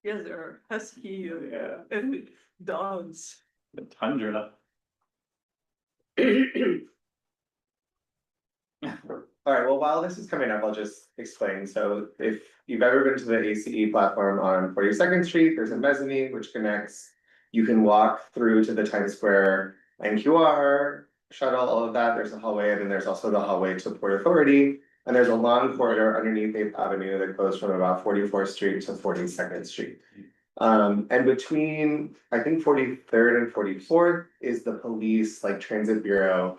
Yes, there are husky and dogs. The tundra. All right, well, while this is coming up, I'll just explain. So if you've ever been to the ACE platform on 42nd Street, there's a mezzanine which connects. You can walk through to the Times Square NQR, shuttle, all of that. There's a hallway, and then there's also the hallway to Port Authority. And there's a long corridor underneath 8th Avenue that goes from about 44th Street to 42nd Street. And between, I think, 43rd and 44th is the police, like transit bureau,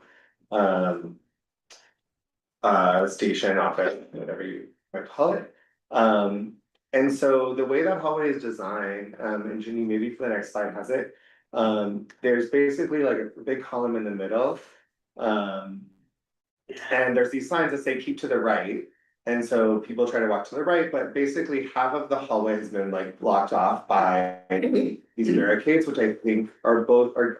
station, office, whatever you might call it. And so the way that hallway is designed, and Ginny, maybe for the next slide has it, there's basically like a big column in the middle. And there's these signs that say keep to the right. And so people try to walk to the right, but basically half of the hallway has been like blocked off by these barricades, which I think are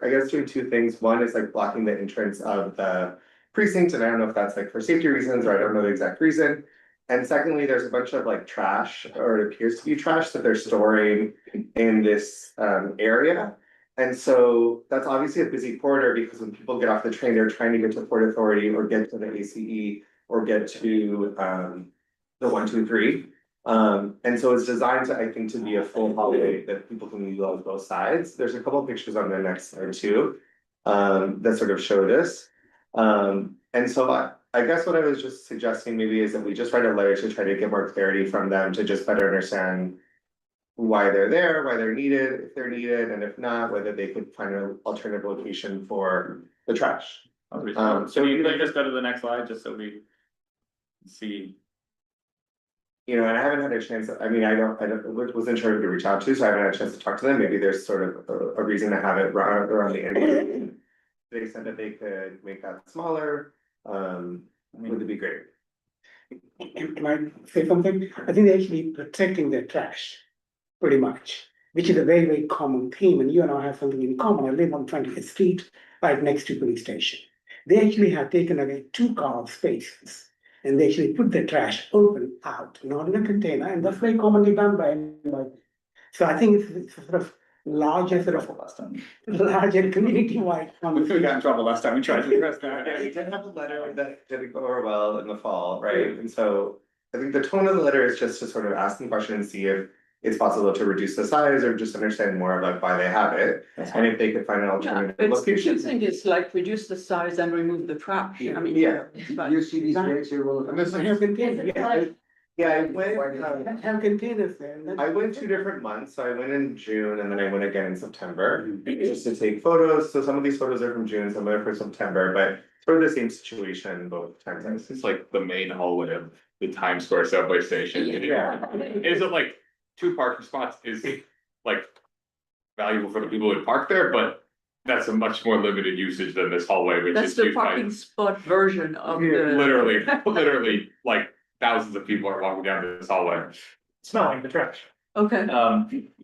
I guess doing two things. One is like blocking the entrance of the precinct, and I don't know if that's like for safety reasons or I don't know the exact reason. And secondly, there's a bunch of like trash, or it appears to be trash that they're storing in this area. And so that's obviously a busy corridor because when people get off the train, they're trying to get to Port Authority or get to the ACE or get to the 123. And so it's designed to, I think, to be a full hallway that people can utilize both sides. There's a couple of pictures on the next slide too that sort of show this. And so I guess what I was just suggesting maybe is that we just write a letter to try to get more clarity from them to just better understand why they're there, why they're needed, if they're needed, and if not, whether they could find an alternative location for the trash. So you can just go to the next slide, just so we see. You know, and I haven't had a chance, I mean, I wasn't sure who to reach out to, so I haven't had a chance to talk to them. Maybe there's sort of a reason to have it around the end. They said that they could make that smaller, would it be great? Can I say something? I think they're actually protecting their trash, pretty much, which is a very, very common theme. And you and I have something in common. I live on 20th Street, right next to police station. They actually have taken away 2 car spaces, and they actually put the trash open out, not in a container, and that's very commonly done by anybody. So I think it's sort of larger sort of, Last time. larger community-wide We got in conversation. trouble last time we tried to address that. Yeah, we did have a letter that didn't go over well in the fall, right? And so I think the tone of the letter is just to sort of ask them questions and see if it's possible to reduce the size or just understand more about why they have it. And if they could find an Yeah, alternative it's, location. you think it's like reduce the size and remove the trash, I mean. Yeah. it's fine. You see these rates here, well, And have containers, Yeah, I went, have containers there. I went 2 different months, so I went in June and then I went again in September, just to take photos, so some of these photos are from June, some are from September, but sort of the same situation both times. It's like the main hallway of the Times Square subway station. Yeah. Is it like 2 parking spots is like valuable for the people who park there, but that's a much more limited usage than this hallway, which That's is the used by parking spot version of the. literally like thousands of people are walking down this hallway. Smelling the trash. Okay.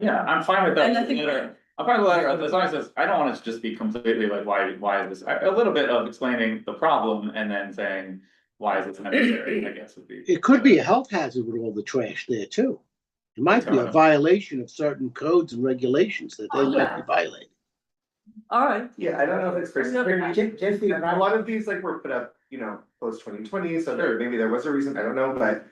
Yeah, I'm fine with that. And I think- letter. I'm fine with the letter, as long as it's, I don't want it to just be completely like, why is this, a little bit of explaining the problem and then saying, why is this necessary, I guess would be. It could be a health hazard with all the trash there too. It might be a violation of certain codes and regulations that they might be violating. All right. Yeah, I don't know if it's for. Jesse, A lot of these like were put up, you know, post 2020, so maybe there was a reason, I don't know, but.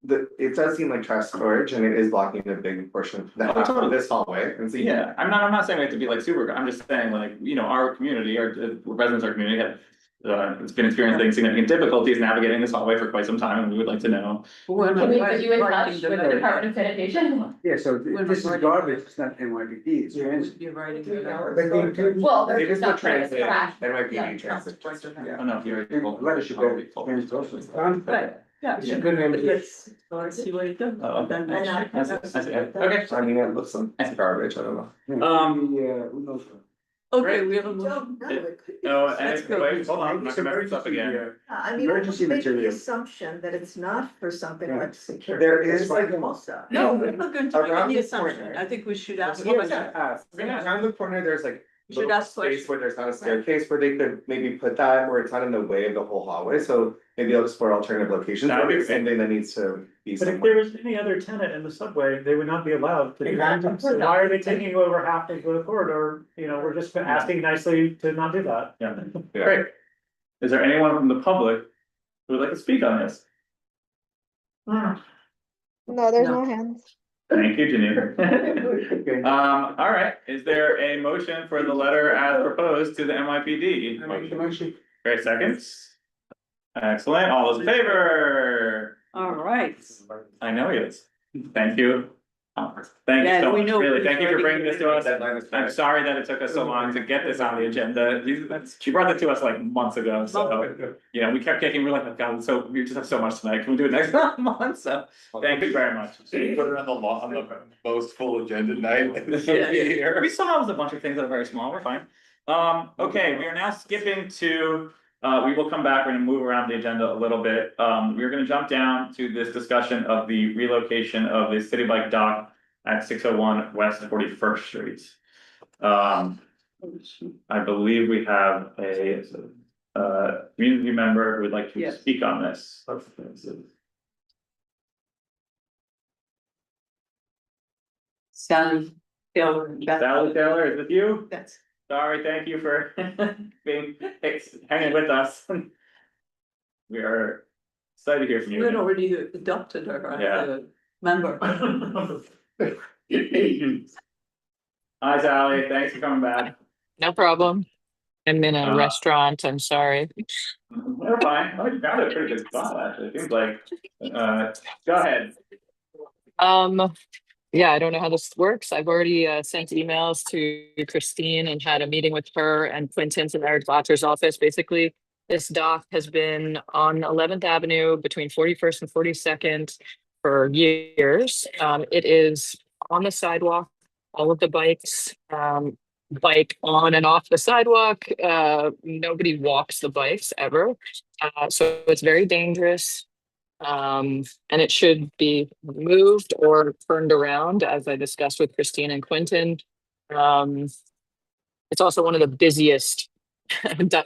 It does seem like trash storage and it is blocking a big portion of that of this hallway and so. Yeah, I'm not saying we have to be like super, I'm just saying like, you know, our community, our residents, our community have. It's been experiencing significant difficulties navigating this hallway for quite some time, and we would like to know. Can we put you in touch with the Department of Sanitation? Yeah, so this is garbage, it's not NYPD, it's transit. You're writing. Well, It there's is the not transit, trash. NYPD transit. I don't know if you're. Letter should go. Right, yeah. It's a good name. Let's see what it does. Oh, Then okay. we'll check. I see, okay. I mean, it looks like garbage, I don't know. Yeah, who knows? Okay, we have a motion. No, Let's and go. wait, hold on, I'm not gonna mess this up again. I mean, Emergency we're making the material. assumption that it's not for something like security. There is like. Also. No, we're not going to make Around any the assumption. corner. I think we should ask. Around the corner, there's like. We should little ask space questions. where there's not a staircase where they could maybe put that, where it's not in the way of the whole hallway, so maybe I'll explore alternative locations, That would or be it's something that needs to be But if somewhere. there was any other tenant in the subway, they would not be allowed to do that. So why are they taking over half of the corridor? You know, we're just asking nicely to not do that. Yeah, great. Is there anyone from the public who would like to speak on this? No, there's No. no hands. Thank you, Janine. All right, is there a motion for the letter as proposed to the NYPD? I make the motion. Great, seconds. Excellent, all those in favor? All right. I know he is. Thank you. Thank you Yeah, so we much, know really, who's thank you for writing bringing this to us. Deadline is I'm Friday. sorry that it took us so long to get this on the agenda. She brought it to us like months ago, so, you know, we kept kicking, we're like, oh, God, so we just have so much tonight, can we do it next month? So, thank you very much. So you put it on the most full agenda night. Yeah, we still have a bunch of things that are very small, we're fine. Okay, we are now skipping to, we will come back, we're gonna move around the agenda a little bit. We're gonna jump down to this discussion of the relocation of the city bike dock at 601 West 41st Street. I believe we have a community member who would like to Yes. speak on this. Sally Taylor. Sally Taylor, is it you? That's. Sorry, thank you for hanging with us. We are excited to hear from We had you. already adopted her as Yeah. a member. Hi Sally, thanks for coming back. No problem. I'm in a restaurant, I'm sorry. We're fine. Oh, you got a pretty good spot, actually. It seems like, go ahead. Yeah, I don't know how this works. I've already sent emails to Christine and had a meeting with her and Quentin from Eric Botter's office. Basically, this dock has been on 11th Avenue between 41st and 42nd for years. It is on the sidewalk. All of the bikes bike on and off the sidewalk. Nobody walks the bikes ever. So it's very dangerous. And it should be moved or turned around, as I discussed with Christine and Quentin. It's also one of the busiest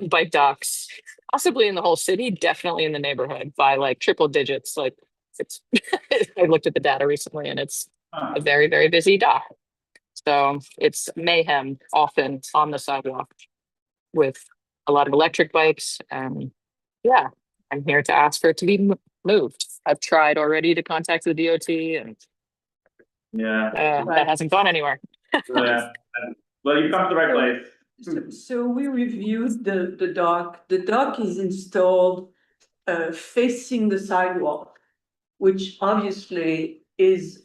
bike docks, possibly in the whole city, definitely in the neighborhood by like triple digits. Like it's, I looked at the data recently and it's a very, very busy dock. So it's mayhem often on the sidewalk with a lot of electric bikes. And yeah, I'm here to ask for it to be moved. I've tried already to contact the DOT and that hasn't gone anywhere. Yeah, well, you come to the right place. So we reviewed the dock. The dock is installed facing the sidewalk, which obviously is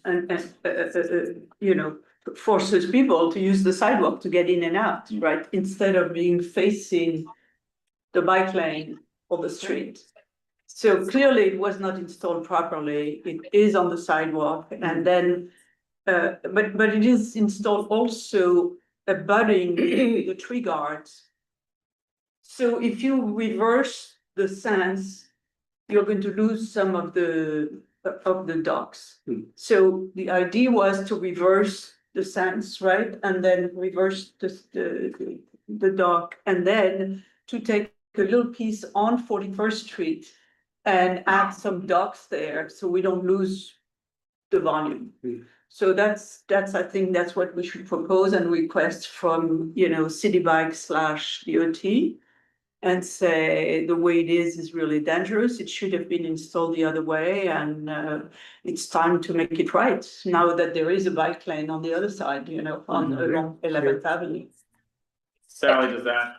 you know, forces people to use the sidewalk to get in and out, right? Instead of being facing the bike lane or the street. So clearly it was not installed properly. It is on the sidewalk, and then but it is installed also abutting the tree guards. So if you reverse the sense, you're going to lose some of the docks. So the idea was to reverse the sense, right? And then reverse the dock, and then to take a little piece on 41st Street and add some docks there, so we don't lose the volume. So that's, I think that's what we should propose and request from, you know, City Bike / DOT. And say the way it is really dangerous. It should have been installed the other way, and it's time to make it right. Now that there is a bike lane on the other side, you know, on along 11th Avenue. Sally, does that,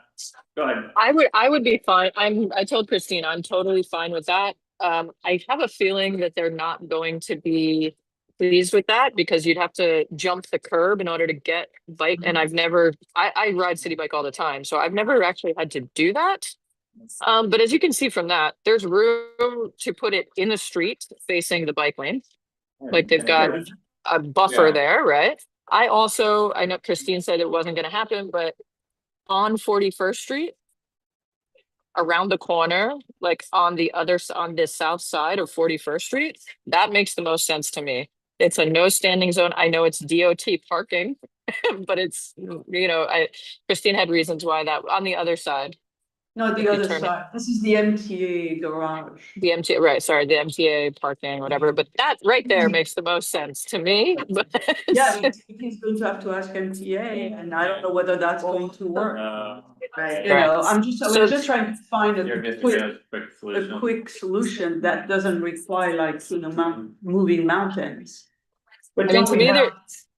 go ahead. I would be fine. I told Christine, I'm totally fine with that. I have a feeling that they're not going to be pleased with that because you'd have to jump the curb in order to get bike. And I ride city bike all the time, so I've never actually had to do that. But as you can see from that, there's room to put it in the street facing the bike lane. Like they've got a buffer there, right? I know Christine said it wasn't going to happen, but on 41st Street, around the corner, like on the south side of 41st Street, that makes the most sense to me. It's a no standing zone. I know it's DOT parking, but it's, you know, Christine had reasons why that on the other side. No, the other side. This is the MTA garage. The MTA, right, sorry, the MTA parking, whatever, but that right there makes the most sense to me. Yeah, he's going to have to ask MTA, and I don't know whether that's going to work. You know, I was just trying to find a quick solution that doesn't require, like, you know, moving mountains. But I mean,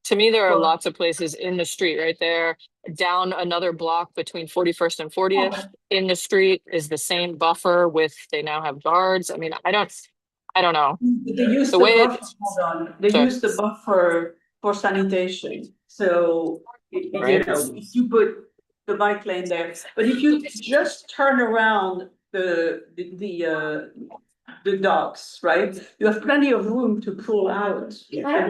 to me, there are lots of places in the street right there, down another block between 41st and 40th. In the street is the same buffer with, they now have guards. I mean, I don't know. They use the buffer, hold on. They use the buffer for sanitation. So, you know, if you put the bike lane there, but if you just turn around the docks, right? You have plenty of room to pull out. I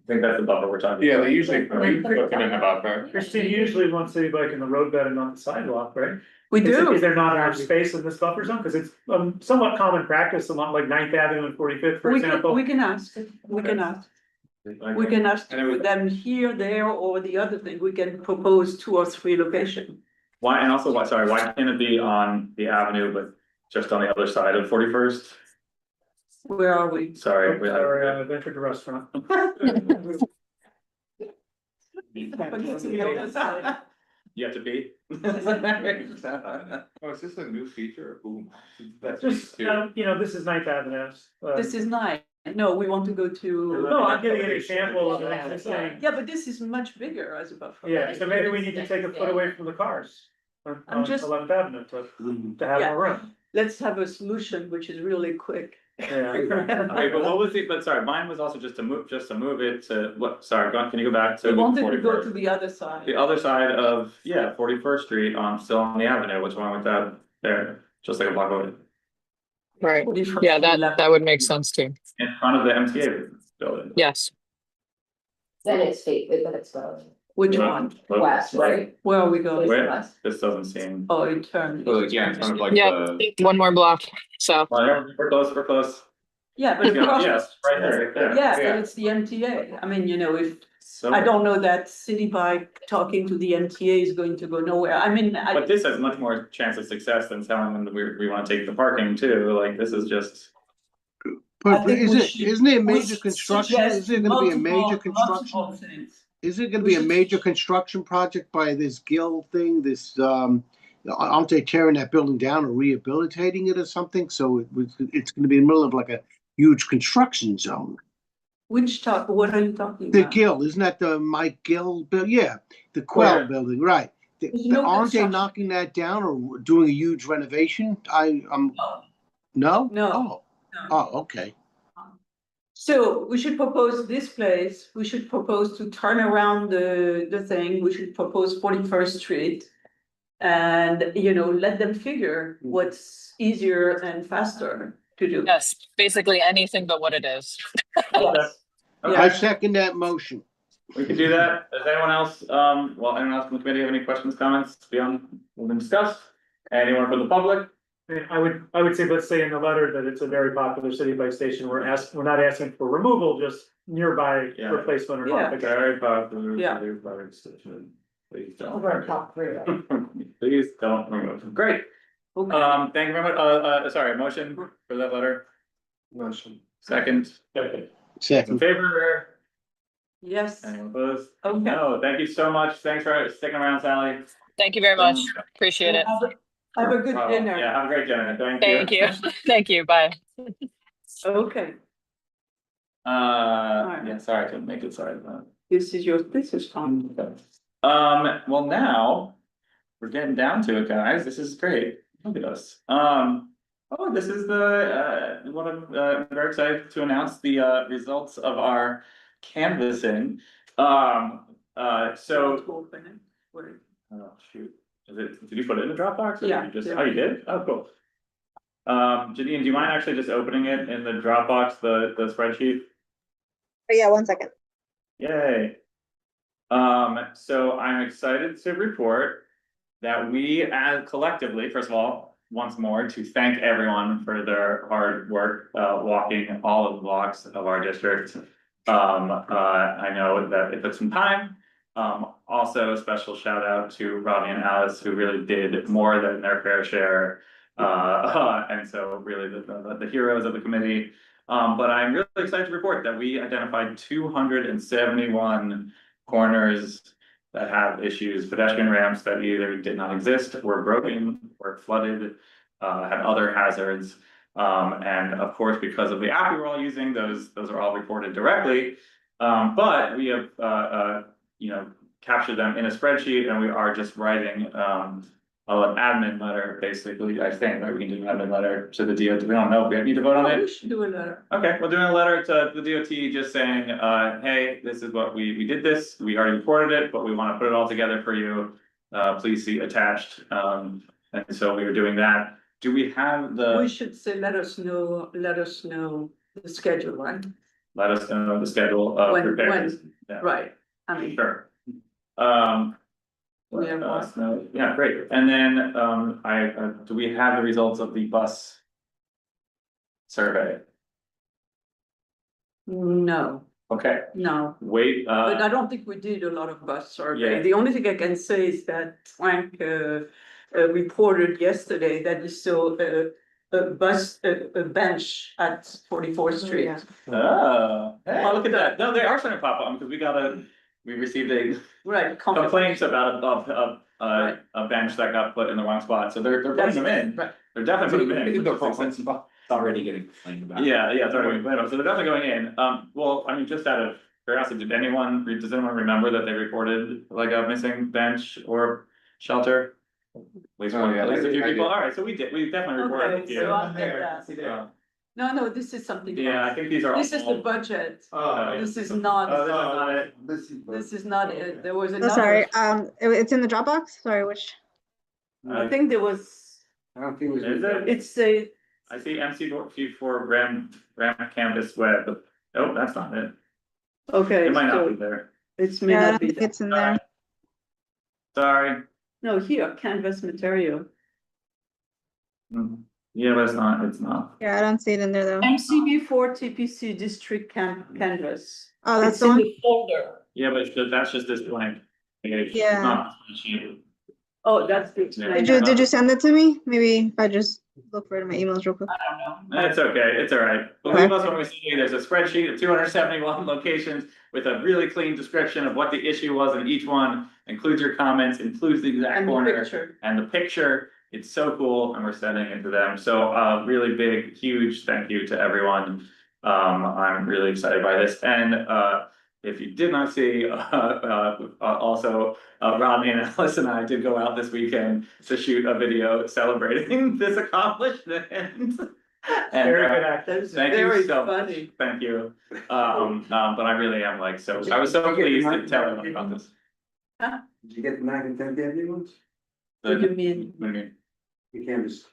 think that's the buffer we're talking about. Yeah, they usually put it in the buffer. Christine, usually wants city bike in the roadbed and not the sidewalk, right? We do. Is there not enough space in this buffer zone? Because it's somewhat common practice along like 9th Avenue and 45th, for example. We can ask, we can ask. We can ask them here, there, or the other thing. We can propose 2 or 3 locations. Why, and also, why can't it be on the avenue, but just on the other side of 41st? Where are we? Sorry, we have venture to restaurant. You have to be. Oh, is this a new feature? Ooh, Just, you know, this is 9th Avenue. This is 9. No, we want to go to. No, I'm giving an example of an existing. Yeah, but this is much bigger as a buffer. Yeah, so maybe we need to take a foot away from the cars. On 11th Avenue to have more room. Let's have a solution which is really quick. Yeah. Okay, but what was the, but sorry, mine was also just to move it to, what, sorry, can you go back to? We wanted to go to the other side. The other side of, 41st Street, still on the avenue, what's wrong with that there, just like a block away? Right, yeah, that would make sense too. In front of the MTA building. Yes. Then it's Which one? West, right? Where are we going? Where? This doesn't seem. Oh, it turned. Yeah, it's kind of like one more block, so. We're close. Yeah, but across. Yes, right there. Yeah, but it's the MTA. I mean, you know, if, I don't know that City Bike talking to the MTA is going to go nowhere. I mean, But this has much more chance of success than telling them that we wanna take the parking too, like, this is just. But think we isn't it we major should construction? suggest Is it gonna be a major multiple construction? things. Is it gonna We be a should- major construction project by this Gill thing, aren't they tearing that building down or rehabilitating it or something? So it's gonna be in the middle of like a huge construction zone. What are you talking The about? Gill, isn't that the Mike Gill bill? Yeah, the Quell Where? building, right. There's no Aren't they construction. knocking that down or doing a huge renovation? No? No. Oh, oh, okay. So we should propose this place, we should propose to turn around the thing, we should propose 41st Street. And, let them figure what's easier and faster to do. Yes, basically anything but what it is. Okay. I second that motion. We can do that. Does anyone else, anyone else from the committee have any questions, comments beyond what's been discussed? Anyone from the public? I would say, let's say in the letter that it's a very popular city bike station. We're not asking for removal, just nearby Yeah. replacement or Yeah. modification. Very popular. Yeah. Very popular station. Please don't. Over top three. Please don't remove. Great. Okay. Thank you very much. Sorry, motion for that letter. Motion. Second. In Second. favor? Yes. Anyone opposed? Okay. No, thank you so much. Thanks for sticking around, Sally. Thank you very much. Appreciate it. Have a good Wow. dinner. Yeah, have a great dinner. Thank you. Thank you. Thank you. Bye. Okay, Yeah, sorry, I couldn't make it, sorry. this is fun. Well, now, we're getting down to it, guys, this is great, look at us. This is I'm very excited to announce the results of our canvassing. So. Oh, shoot, did you put it in the Dropbox? Or Yeah. you just, you did? Oh, cool. Janine, do you mind actually just opening it in the Dropbox, the spreadsheet? Oh, yeah, 1 second. Yay. So I'm excited to report that we as collectively, first of all, once more, to thank everyone for their hard work, walking all of the blocks of our district. I know that it took some time. Also a special shout out to Robbie and Alice, who really did more than their fair share. And so really the heroes of the committee. But I'm really excited to report that we identified 271 corners that have issues, pedestrian ramps that either did not exist, were broken, were flooded, had other hazards. And of course, because of the app we were all using, those are all reported directly. But we have captured them in a spreadsheet, and we are just writing an admin letter, basically. I think that we can do an admin letter to the DOT. We don't know if we need to vote on it. We should do a letter. Okay, we're doing a letter to the DOT just saying, hey, this is what we did this, we already reported it, but we want to put it all together for you. Please see attached. And so we were doing that. Do we have We should say, let us know the schedule, right? let us know the schedule of When, repairs? Yeah. right, I mean. Sure. We have Let us know. Yeah, great. And then, do we have the results of the bus survey? No, Okay, no, wait, but I don't think we did a lot of bus survey. Yeah. The only thing I can say is that Frank reported yesterday that he saw a bench at 44th Street. oh, hey, look at that. No, they are starting to pop up because we received a Right. complaint about a bench that got put in the wrong spot, so they're putting them in. Right. They're definitely putting them in. It's already getting complained about. Yeah, it's already complained about, so they're definitely going in. Well, I mean, just out of curiosity, does anyone remember that they reported like a missing bench or shelter? At least Oh, one, yeah, at least a few I people, did. alright, so we definitely reported a Okay, few. so I'll get that. No, this is something. Yeah, I else. think these are. This is the all- budget. Oh, This is not. Oh, this is not it. This is not it. There was Oh, another. sorry, it's in the Dropbox, sorry, which, I think there was, I don't think it was. Is it? it's a, I see MCB4 RAM canvas web. Nope, that's not it. okay, It might not be so there. it's may yeah, I not don't be think there. it's in there. Sorry. No, here, canvas material. Yeah, but it's not. Yeah, I don't see it in there though. MCB4 TPC district canvas. Oh, that's It's the in one? the folder. Yeah, but that's just this blank page. It's Yeah. not a spreadsheet. Oh, that's the. Yeah. Did you send it to me? Maybe if I just look for it in my emails real quick. It's okay, it's all right. Believe us when we say there's a spreadsheet of 271 locations with a really clean description of what the issue was in each one, includes your comments, includes the exact And the corner. picture. And the picture, it's so cool, and we're sending it to them. So, really big, huge thank you to everyone. I'm really excited by this, and, if you did not see, also, Rodney and Alice and I did go out this weekend to shoot a video celebrating this accomplishment. And, Very good actor. thank Very you so much, funny. thank you. But I really am like, so, I was so pleased to tell everyone about this. Huh? Did you get the 9th and 10th Avenue ones? What do you mean? What do you mean? You can't just.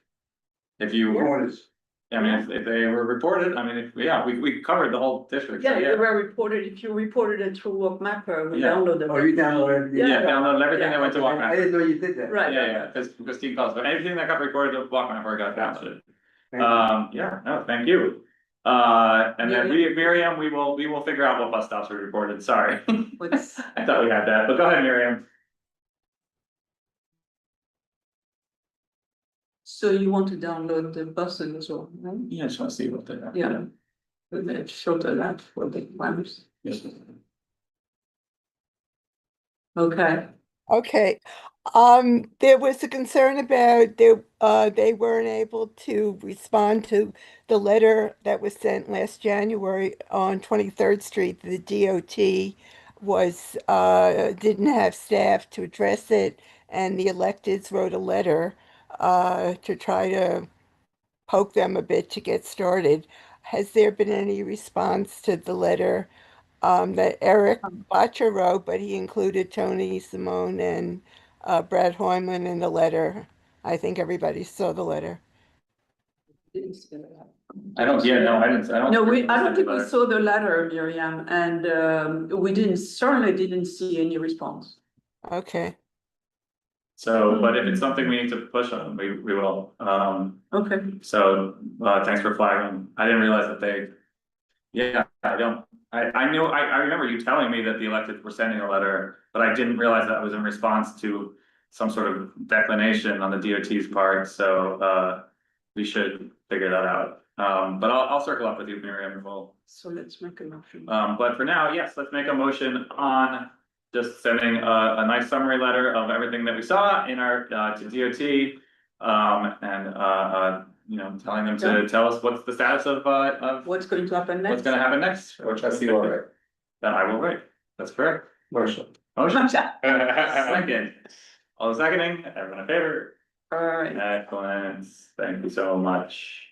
If you, Corners. I mean, if they were reported, I mean, yeah, we covered the whole district. so Yeah, you were reported, if you reported it through WalkMapper, we Yeah. downloaded. Oh, you downloaded? Yeah. Yeah, downloaded everything that went to I WalkMapper. didn't know you did that. Right. Yeah, because Christine calls, but anything that got recorded to WalkMapper got downloaded. Thank you. Yeah, no, thank you. And then Miriam, we will figure out what bus stops we recorded, sorry. What's- I thought we had that, but go ahead, Miriam. So you want to download the buses as well, right? Yeah, I just want to see what they are. Yeah. But they filter that for the planners. Yes. Okay. Okay, there was a concern about they weren't able to respond to the letter that was sent last January on 23rd Street. The DOT was, didn't have staff to address it, and the electeds wrote a letter, to try to poke them a bit to get started. Has there been any response to the letter that Eric Botcher wrote, but he included Tony Simone and Brad Hoyman in the letter? I think everybody saw the letter. I don't, yeah, no, I didn't, I don't. No, I don't think we letter. saw the letter, Miriam, and we certainly didn't see any response. Okay. So, but if it's something we need to push on, we will, Okay. so, thanks for flagging, I didn't realize that they. Yeah, I knew, I remember you telling me that the elected were sending a letter, but I didn't realize that was in response to some sort of declination on the DOT's part, so, we should figure that out. But I'll circle up with you, Miriam, and we'll. So let's make a motion. But for now, yes, let's make a motion on just sending a nice summary letter of everything that we saw in our, to DOT. And you know, telling them to tell us what's the status of What's going to happen next? what's gonna happen next. Or trustee will write. That I will write, that's correct. Motion. Motion. Second. All the seconding, everyone in favor? All right. Excellent, thank you so much.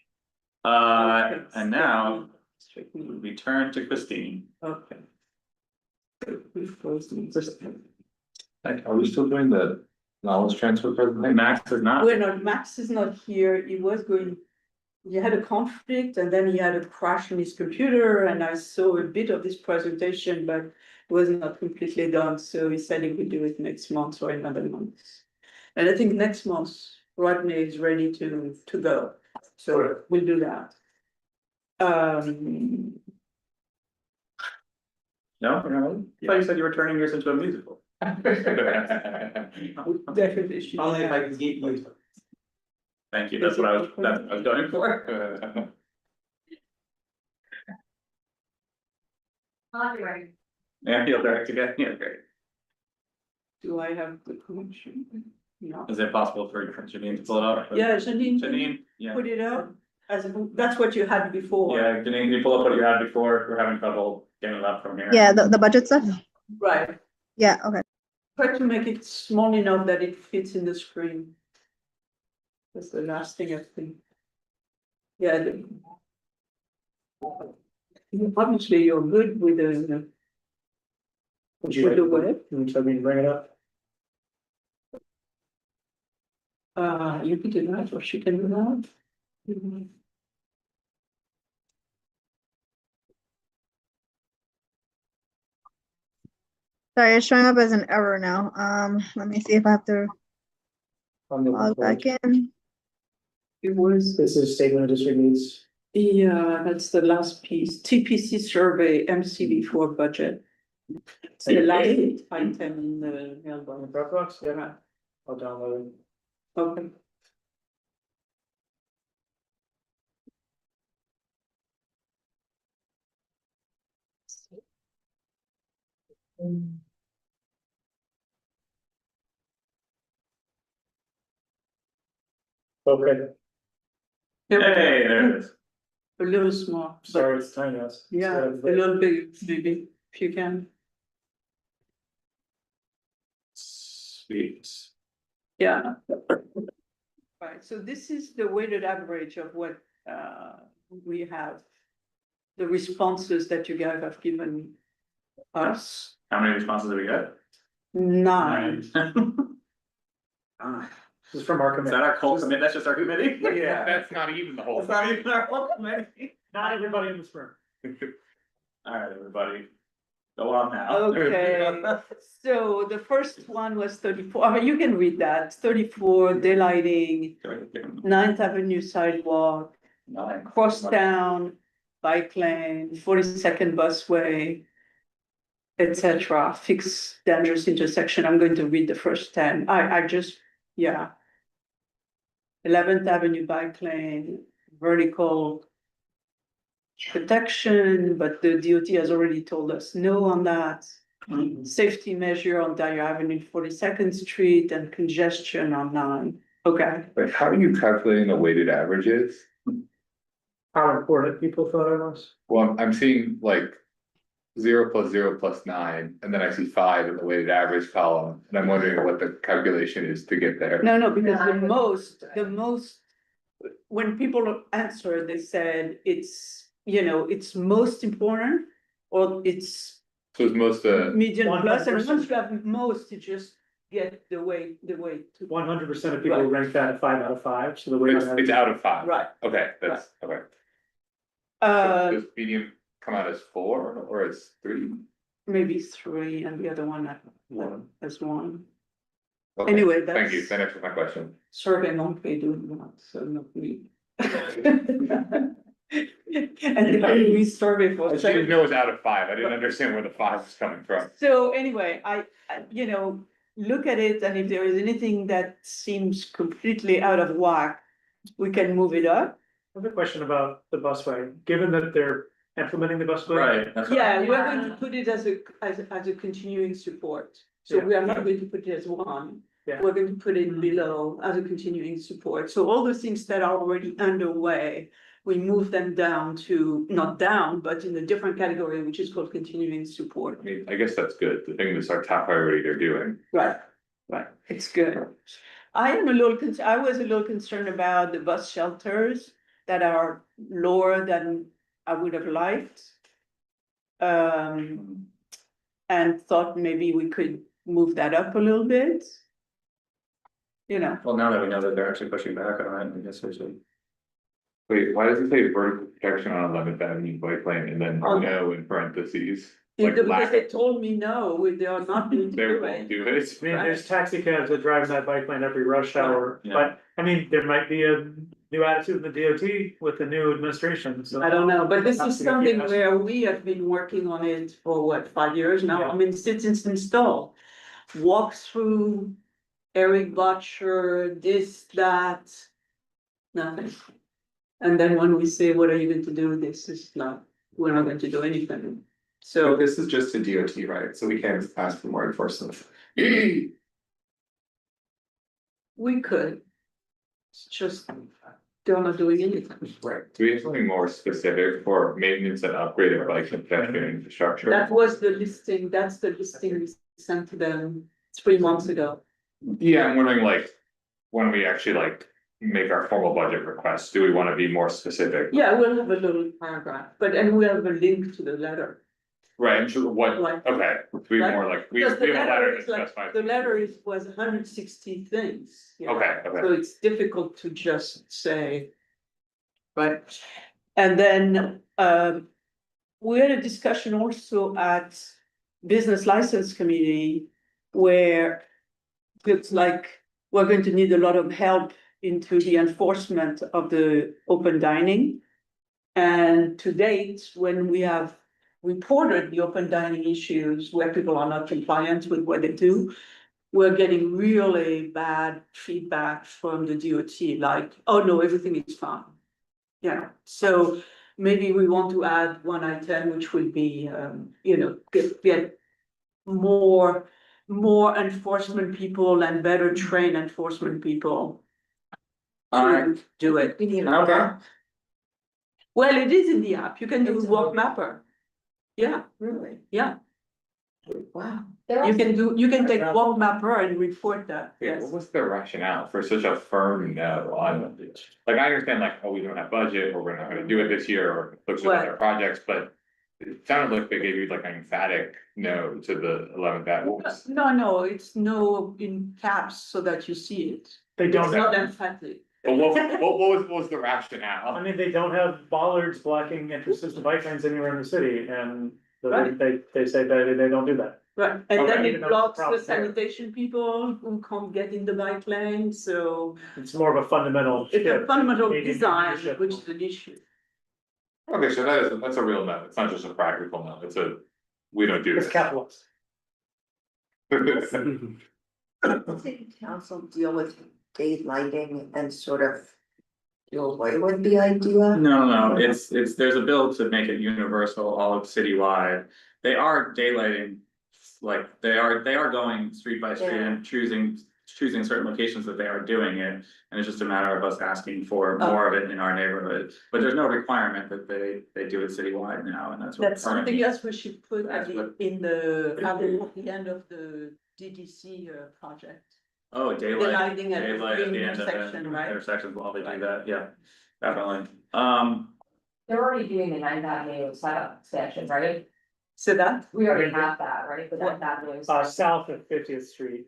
And now we turn to Christine. Okay. Are we still doing the knowledge transfer presentation? Max is not. Max is not here, he was going, he had a conflict and then he had a crash on his computer and I saw a bit of this presentation, but it was not completely done, so he said he would do it next month or another month. And I think next month, Rodney is ready to go, so we'll do that. No, no, I thought you said you were turning yours into a musical. Definitely. should Only if have. I can get you. Thank you, that's what I was going for. Yeah, he'll direct again, yeah, great. Do I have the connection? No. Is it possible for Janine to pull it up? Yeah, Janine. Janine, yeah. Put it up, that's what you had before. Yeah, Janine, can you pull up what you had before? We're having trouble getting it up from here. Yeah, the budget stuff? Right, Yeah, okay. try to make it small enough that it fits in the screen. That's the last thing I think. Yeah. Obviously, you're good with the. Would you With the like, web? would you like me to bring it up? You can do that, or she can do that. Sorry, it's showing up as an error now. Let me see if I have to log back in. It was. This is statement of district needs. Yeah, that's the last piece, TPC survey, MCB4 budget. It's the last item in the mailbox. Dropbox, yeah, I'll download it. Okay. Okay, Hey, there it is. A little small, but sorry, it's tiny house. yeah, a little big, maybe, if you can. Sweet. Yeah. Right, so this is the weighted average of what we have. The responses that you guys have given us, How many responses have we got? 9. This is from our Is committee. that our whole committee? That's just our committee? Yeah, that's not even the whole That's not thing. even our whole committee. Not everybody in this room. All right, everybody. Go on now. Okay, so the first one was 34, I mean, you can read that, 34, daylighting, 9th Avenue sidewalk, crosstown, bike lane, 42nd busway, etc. Fix dangerous intersection. I'm going to read the first 10. I just, yeah. 11th Avenue bike lane, vertical protection, but the DOT has already told us no on that. Safety measure on Dyer Avenue, 42nd Street, and congestion on 9. Okay. But how are you calculating the weighted averages? How important people thought it was. Well, I'm seeing like 0 + 0 + 9, and then I see 5 in the weighted average column, and I'm wondering what the calculation is to get there. No, because the most, when people answer, they said it's, it's most important, or it's So it's most, medium plus, and 100%. once you have most, you just get the way to. 100% of people Right. rank that a 5 out of 5, so the way. it's out of 5. Right. Okay, that's, okay. So does medium come out as 4 or as 3? Maybe 3, and the other one as 1. Okay, Anyway, thank you, that's that answers my question. survey not paid doing that, so not me. And we survey for. I didn't know it was out of 5, I didn't understand where the 5 was coming from. So anyway, I look at it, and if there is anything that seems completely out of whack, we can move it up. I have a question about the busway, given that they're implementing the busway. Right. That's what- Yeah, we're going to put it as a continuing support. So Yeah. we are not going to put it as 1. Yeah. We're going to put it below as a continuing support. So all the things that are already underway, we move them down to, not down, but in a different category, which is called continuing support. I mean, I guess that's good, the thing that's our top priority they're doing. Right, right, it's good. I am a little I was a little concerned about the bus shelters that are lower than I would have liked. And thought maybe we could move that up a little bit. Well, now that we know that they're actually pushing back on it, I guess we should. Wait, why does it say vertical protection on 11th Avenue bike lane and then Oh. no in parentheses? Like Because lack they of, told me no, they are not going to they do won't it. do it. I mean, there's taxi cabs that drive that bike lane every rush hour, Yeah. but I mean, there might be a new attitude in the DOT with the new administration, so. I don't know, but this Have is to get something gas. where we have been working on it for what, 5 years now? I mean, since it's installed. Walkthrough, Eric Butcher, this, that, nothing. And then when we say, what are you going to do with this? It's not, we're not going to do anything. So This is just a DOT, right? So we can't ask for more enforcement. we could. It's just, they're not doing anything. Right. Do we have something more specific for maintenance and upgrade of bike and pedestrian infrastructure? That was the listing, that's the listing we sent to them 3 months ago. Yeah, I'm wondering like, when we actually like make our formal budget requests, do we want to be more specific? Yeah, we'll have a little paragraph, and we'll have a link to the letter. Right, and so what, Like- okay, to be Right. more like, we Because have the a letter letter is that like, specifies. the letter was 160 things. Okay, okay. So it's difficult to just say. Right, and then, we had a discussion also at Business License Committee where it's like, we're going to need a lot of help into the enforcement of the open dining. And to date, when we have reported the open dining issues where people are not compliant with what they do, we're getting really bad feedback from the DOT, like, oh no, everything is fine. Yeah, so maybe we want to add one item, which would be, get more enforcement people and better trained enforcement people to do it. Okay. Well, it is in the app. You can do walk mapper. Yeah, Really? yeah. Wow. You can take walk mapper and report that. Yeah, Yes. what was the rationale for such a firm no on, like, I understand like, oh, we don't have budget, or we're not gonna do it this year, or looks at other projects, but. It sounded like they gave you like an emphatic no to the 11th Avenue. No, it's no in caps so that you see it. They don't It's not have- emphatic. But what was the rationale? I mean, they don't have bollards blocking entrances to bike lanes anywhere in the city, and Right. they say that they don't do that. Right, and then Okay. it blocks the Problem there. sanitation people who can't get in the bike lane, so It's more of a fundamental it's a shift. fundamental Maybe design, leadership. which is an issue. Okay, so that's a real no, it's not just a practical no, it's a, we don't do It's this. capitalist. Did council deal with daylighting and sort of do away with the idea? No, it's, there's a bill to make it universal, all of citywide. They are daylighting, like, they are going street by street and choosing certain locations that they are doing it. And it's just a matter of us asking for more of it in our neighborhood, but there's no requirement that they do it citywide now, and that's what. That's something currently- else we should put at at the end of the DDC project. Oh, daylight. Lighting at Daylight at every the end of the intersection, right? intersections, while they do that, yeah, definitely. They're already doing the 9th Avenue setup expansion, right? So that, We already have that, right? The 9th Avenue. South of 50th Street,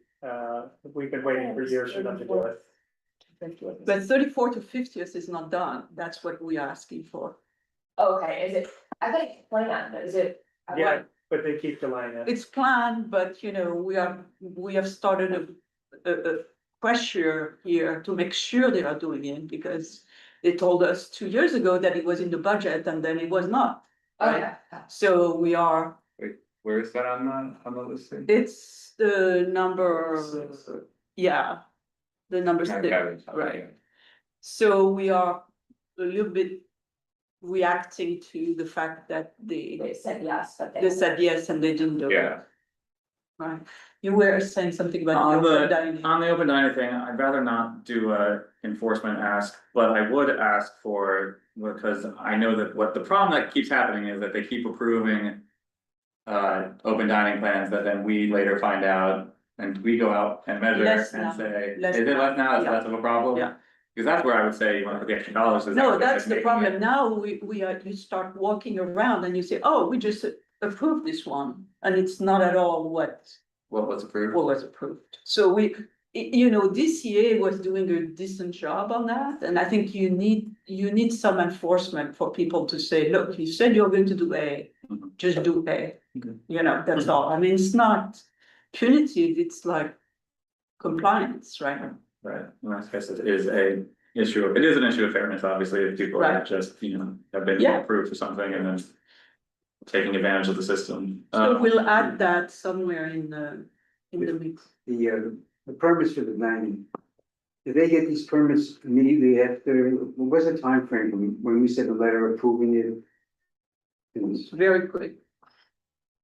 we've been waiting for years for them to do it. but 34 to 50th is not done, that's what we are asking for. Okay, is it, I think plan, is it? Yeah, but they keep delaying it. It's planned, but we have started a pressure here to make sure they are doing it, because they told us 2 years ago that it was in the budget and then it was not. Okay. So we are, Wait, where is that on the listing? it's the number, yeah, the number Ninth six, Avenue, right? So we are a little bit reacting to the fact that They said yes, but they said yes and they didn't do it. Yeah. Right, you were saying something about On the open the, dining. on the open dining thing, I'd rather not do a enforcement ask, but I would ask for, because I know that what the problem that keeps happening is that they keep approving. Open dining plans that then we later find out, and we go out and measure Less and now. say, Less is it less now, is yeah. less of a problem? Yeah. Because that's where I would say you want to put the extra dollars. is No, actually that's the making problem. it- Now you start walking around and you say, oh, we just approved this one, and it's not at all what was approved. was approved. So DCA was doing a decent job on that, and I think you need some enforcement for people to say, look, you said you're going to do A, just do A. That's all. I mean, it's not punitive, it's like compliance, right? Right, and I guess it is an issue of fairness, obviously, if people are Right. just, have been Yeah. approved for something and then. Taking advantage of the system. So we'll add that somewhere in the mix. The permits for the dining. Did they get these permits immediately after, what was the time frame when we sent a letter approving it? It was- Very quick.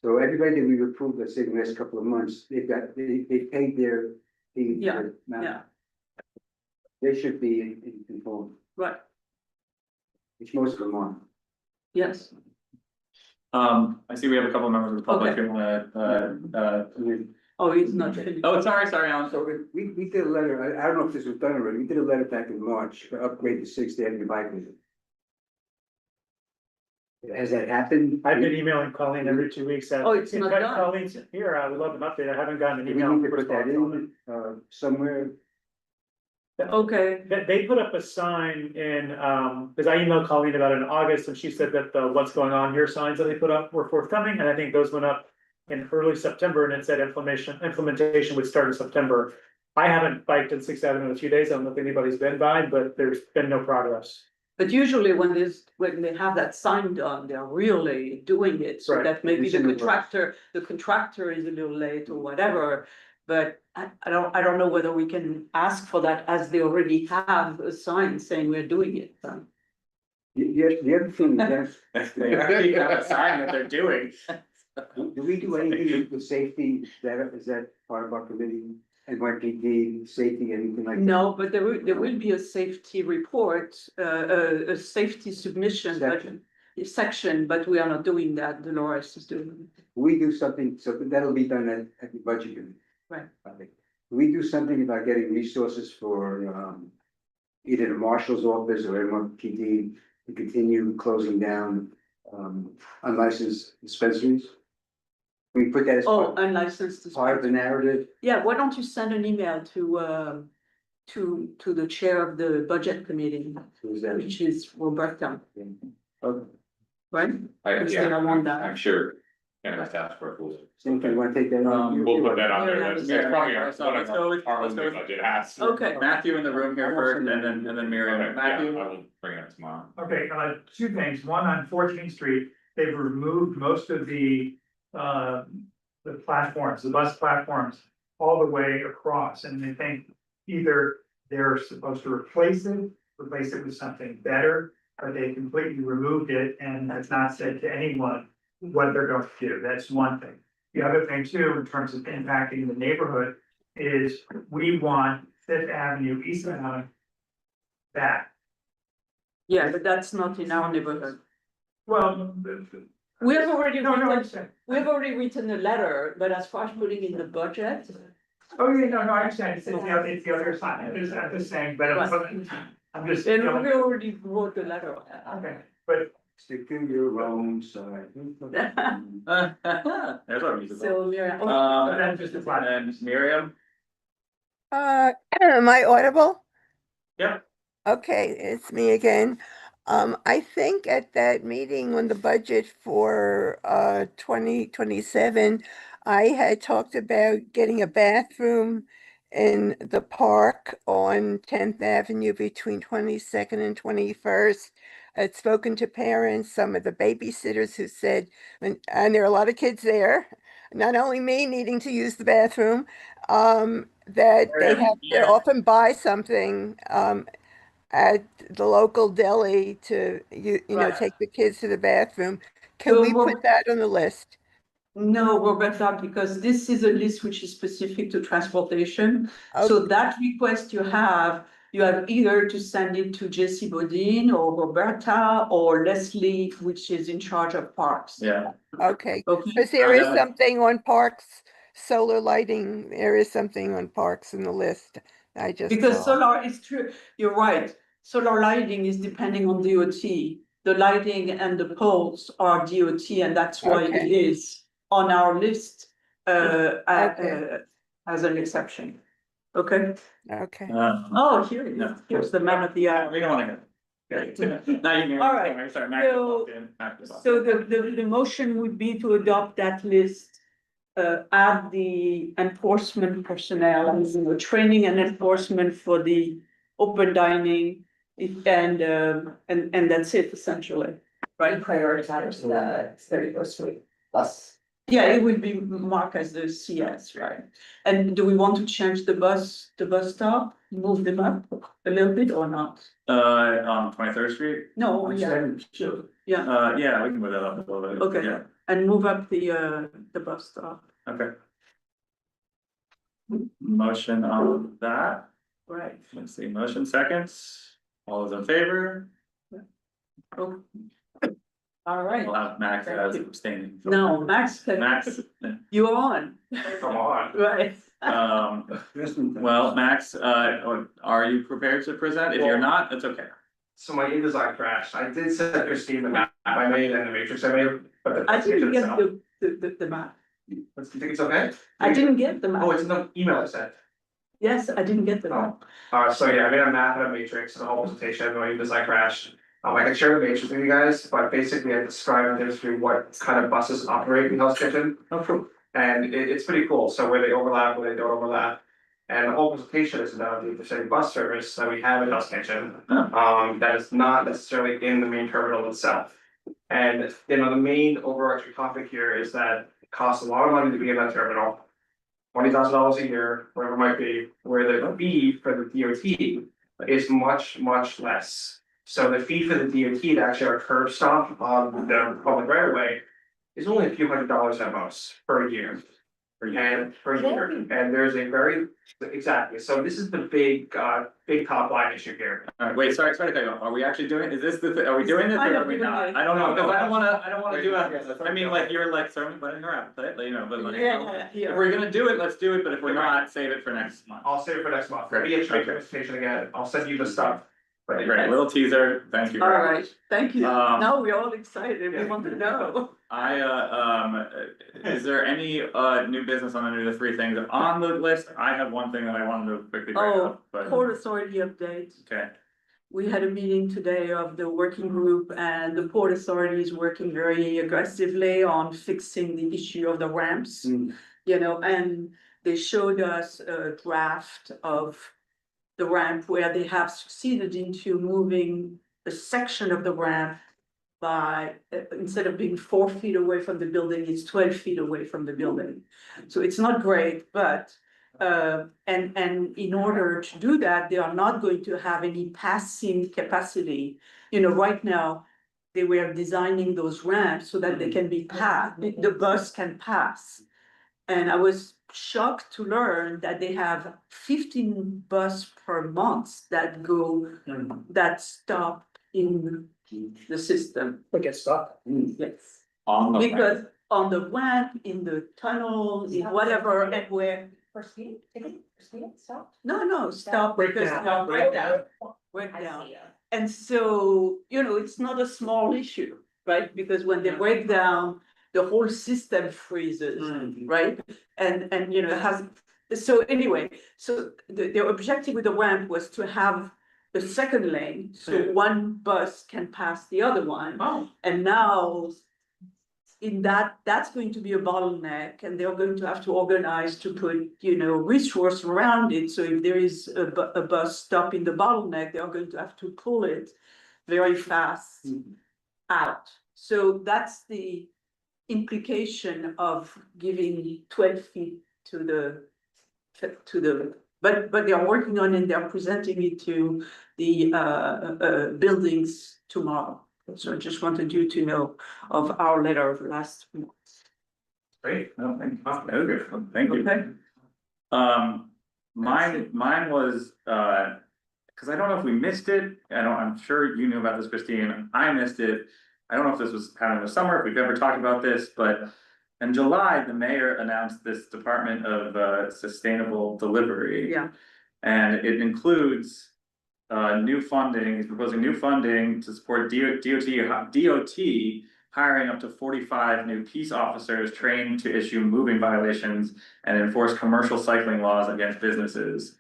So everybody that we've approved, let's say the last couple of months, they paid their fee. Yeah, for it. Now, yeah, They should be in control, right, which most of them are. yes. I see we have a couple of members of the public Okay. who wanna, Oh, it's not finished. oh, sorry, Alan. So we did a letter, I don't know if this was done already, we did a letter back in March to upgrade the 6th Avenue bike lane. Has that happened? I've been emailing Colleen every 2 weeks. Oh, it's In not fact, done. Colleen's here, I would love an update, I haven't gotten an Do we email. need to put that response on it. in, somewhere? Okay, They put up a sign in, because I emailed Colleen about it in August, and she said that the what's going on here signs that they put up were forthcoming, and I think those went up in early September, and it said implementation would start in September. I haven't biked in 6th Avenue in a few days, I don't know if anybody's been by, but there's been no progress. but usually when they have that sign done, they're really doing it, so Right. that maybe It's the in the works. contractor is a little late or whatever. But I don't know whether we can ask for that as they already have a sign saying we're doing it. The other thing is that. They already have a sign that they're doing. Do we do anything with safety? Is that part of our committee? NYPD, safety, anything like that? No, but there will be a safety report, a safety submission, section, but we are not doing that. Dolores is doing it. We do something, so that'll be done at the budget committee. Right. I think. We do something about getting resources for, either the marshal's office or NYPD to continue closing down, unlicensed dispensaries. We put that as Unlicensed. part of the narrative. Yeah, why don't you send an email to the chair of the budget committee, Who's that? which is Roberta, Okay. right? Yeah, I want that. I'm sure. And the task force will. Something, want to take that on? We'll put that on there. Yeah, That's yeah. probably Let's one of go with- our let's go only with- budget asks. Okay. Matthew in the room here first, and then Miriam. Okay, yeah, Matthew? I will bring it up tomorrow. Okay, two things. One, on 14th Street, they've removed most of the platforms, the bus platforms, all the way across, and they think either they're supposed to replace it with something better, or they completely removed it and has not said to anyone what they're going to do. That's one thing. The other thing too, in terms of impacting the neighborhood, is we want Fifth Avenue, East Island back. Yeah, but that's not in our neighborhood. Well, We have already no, I written, understand. we've already written a letter, but as far as putting in the budget. Oh, yeah, no, I understand, it's the other side, I'm just saying, but I'm just. And we already wrote the letter. Okay, but. Stick to your own side. There's our music. So, Miriam. That's just a plan. And Miriam? Am I audible? Yep. Okay, it's me again. I think at that meeting on the budget for 2027, I had talked about getting a bathroom in the park on 10th Avenue between 22nd and 21st. I'd spoken to parents, some of the babysitters who said, and there are a lot of kids there, not only me needing to use the bathroom, that they often buy something at the local deli to take the kids to the bathroom. Can we put that on the list? No, Roberta, because this is a list which is specific to transportation. So that request you have either to send it to Jessie Bodine or Roberta or Leslie, which is in charge of parks. Yeah. Okay, because there is something on parks, solar lighting, there is something on parks in the list. I just Because solar is true, you're right. Solar lighting is depending on DOT. The lighting and the poles are DOT, and that's why it is on our list as an exception. Okay? Okay. Oh, here it is. Here's the man of the hour. We don't wanna go. Now you. All right. Sorry, So the motion would be to adopt that list, add the enforcement personnel, and training and enforcement for the open dining, and that's it essentially, right? Prioritize the 31st Street bus. Yeah, it will be marked as the CS, right? And do we want to change the bus stop, move them up a little bit or not? On 23rd Street? No, yeah, sure, yeah, Yeah, we can move that up a little bit. okay, Yeah, and move up the bus stop, okay. Motion on that. right? Let's see, motion seconds. All those in favor? Oh. All right. We'll have Max as abstaining. No, Max, Max, you're on. come on. Right. Well, Max, are you prepared to present? If you're not, it's okay. So my InDesign crashed. I did send Christine the map I made and the matrix I made, but the. I didn't get the map. You think it's okay? I didn't get the map. Oh, it's in the email I sent. Yes, I didn't get the map. So yeah, I made a map and a matrix and a whole presentation, my InDesign crashed. I can share the matrix with you guys, but basically I described this through what kind of buses operate in Hell's Kitchen. Oh, cool. And it's pretty cool, so where they overlap, where they don't overlap. And the whole presentation is about the percent bus service that we have in Hell's Kitchen. That is not necessarily in the main terminal itself. And the main overarching topic here is that it costs a lot of money to be in that terminal. $20,000 a year, whatever it might be, where the fee for the DOT is much, much less. So the fee for the DOT to actually our curb stop on the public right of way is only a few $100s at most per year. Per year, and there's a very, exactly, so this is the big top line issue here. Alright, wait, sorry to cut you off. Are we actually doing, is this are we doing this or are we not? I don't know, because I don't wanna do it. I mean, like, you're like throwing butt in your appetite, you know, but like. If we're gonna do it, let's do it, but if we're not, save it for next month. I'll save it for next month. Great, Be a straight okay. presentation again, I'll send you the stuff. Great, little teaser, thank you. All right, thank you. Um, Now we're all excited. We want to know. Is there any new business on any of the three things on the list? I have one thing that I wanted to quickly bring Oh, up, but. Port Authority update. Okay, We had a meeting today of the working group and the Port Authority is working very aggressively on fixing the issue of the ramps. You know, and they showed us a draft of the ramp where they have succeeded into moving a section of the ramp by, instead of being 4 feet away from the building, it's 12 feet away from the building. So it's not great, but, and in order to do that, they are not going to have any passing capacity. You know, right now, they were designing those ramps so that they can be passed, the bus can pass. And I was shocked to learn that they have 15 bus per month that go, that stop in the system. But get stuck. Yes. on the. Because on the ramp, in the tunnel, in whatever, and where, For speed, stop? no, stop, Break because down. now break down, break I down. see, yeah. And so, you know, it's not a small issue, right? Because when they break down, the whole system freezes, right? And, you know, it has, so anyway, so the objective with the ramp was to have the second lane, so one bus can pass the other one. Oh. And now in that's going to be a bottleneck and they're going to have to organize to put, you know, resource around it. So if there is a bus stop in the bottleneck, they're going to have to pull it very fast out. So that's the implication of giving 12 feet to the, but they are working on it, they're presenting it to the buildings tomorrow. So I just wanted you to know of our letter of last month. Great, no, thank you. That was good. Thank you. Okay. Mine was, cause I don't know if we missed it, I'm sure you knew about this, Christine, I missed it. I don't know if this was kind of in the summer, if we've ever talked about this, but in July, the mayor announced this Department of Sustainable Delivery. Yeah. And it includes new funding, he's proposing new funding to support DOT hiring up to 45 new peace officers trained to issue moving violations and enforce commercial cycling laws against businesses.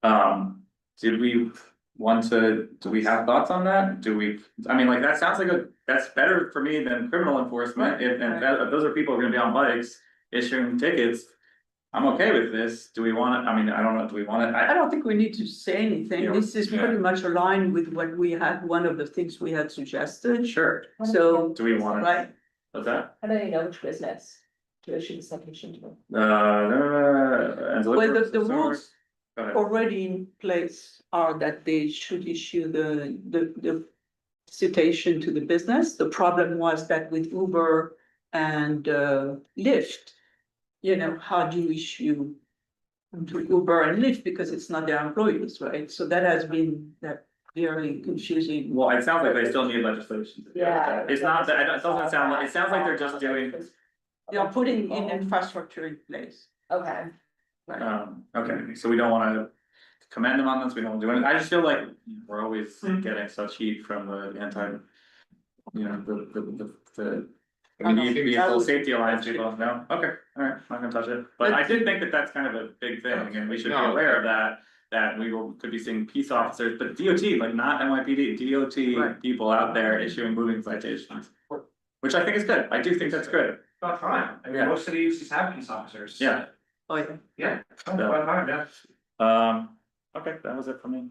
Did we want to, do we have thoughts on that? I mean, like, that sounds like that's better for me than criminal enforcement, if those are people who are gonna be on bikes issuing tickets. I'm okay with this, do we want it, I mean, I don't know, do we want it? I don't think we need to say anything, this is pretty much aligned with what we had, one of the things we had suggested. Sure. So. Do we want it? Right, What's that? How do they know which business to issue the citation to? And well, the rules Go ahead. already in place are that they should issue the citation to the business. The problem was that with Uber and Lyft, you know, how do you issue to Uber and Lyft because it's not their employees, right? So that has been that very confusing. Well, it sounds like they still need legislation. Yeah. It's not that, it doesn't sound like, it sounds like they're just doing, They are putting in infrastructure in place. Okay. okay, so we don't wanna commend them on this, we don't do it, I just feel like we're always getting such heat from the anti. You know, the. We need vehicle safety alliance people, no, okay, alright, not gonna touch it, but I did think that that's kind of a big thing, and we should be aware of that. That could be seeing peace officers, but DOT, like not NYPD, DOT people out there issuing moving citations. Which I think is good, I do think that's good. About time, I mean, most cities have police officers. Yeah. Oh, yeah. Yeah, about time, yeah. Okay, that was it for me.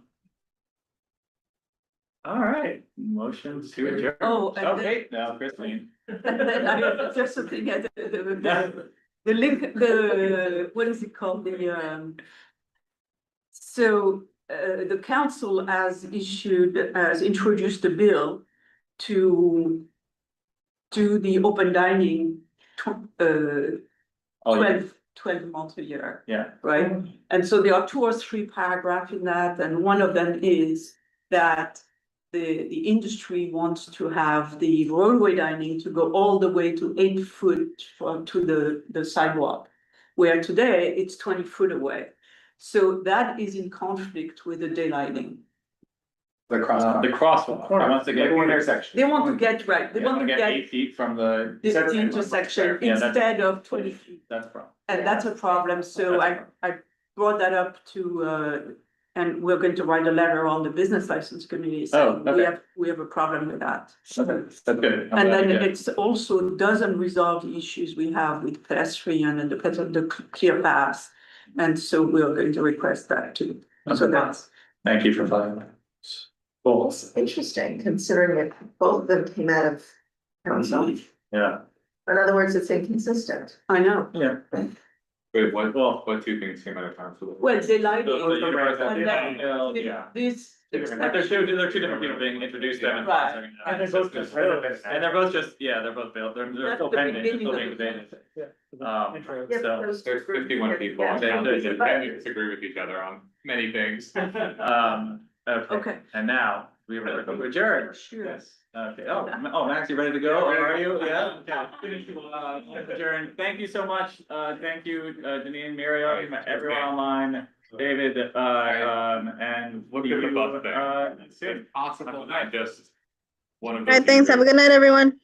All right, motion to adjourn. Oh, and then- wait, now Christine. And then I have just something at the link, what is it called, so the council has introduced a bill to do the open dining, Oh, yeah. 12 months a year. Yeah. Right? And so there are 2 or 3 paragraphs in that, and one of them is that the industry wants to have the roadway dining to go all the way to 8 foot to the sidewalk, where today it's 20 foot away. So that is in conflict with the daylighting. The crosswalk, once again, intersection. They want to get, right, they They want to get 8 feet from the. the intersection Yeah, that's- instead of 20 feet. That's a problem. And that's a problem, so I brought that up to, and we're going to write a letter on the business license committee. saying we have a problem with that. Okay, that's good. I'm And glad then you did. it's also doesn't resolve the issues we have with pedestrian and the clear paths. And so we're going to request that too. So that's. Thank you for flagging that. Cool. It's interesting considering it, both of them came out of council. Yeah. In other words, it's inconsistent. I know. Yeah. Wait, what 2 things came out of council? Well, they like. Yeah. This. They're 2 different people being introduced them. Right. And they're both just. And they're both just, they're both built, they're That's still the pending, they're still beginning being of debated. Yeah. So, There's 51 people on council that disagree with each other on many things. Okay. And now, we are ready to adjourn. Sure. Yes, okay, Max, you ready to go, or are you, yeah? Adjourn, thank you so much, thank you, Janine, Miriam, everyone online, David, and. Look at the bus thing. Soon. Possible, not just one of All the. right, thanks. Have a good night, everyone.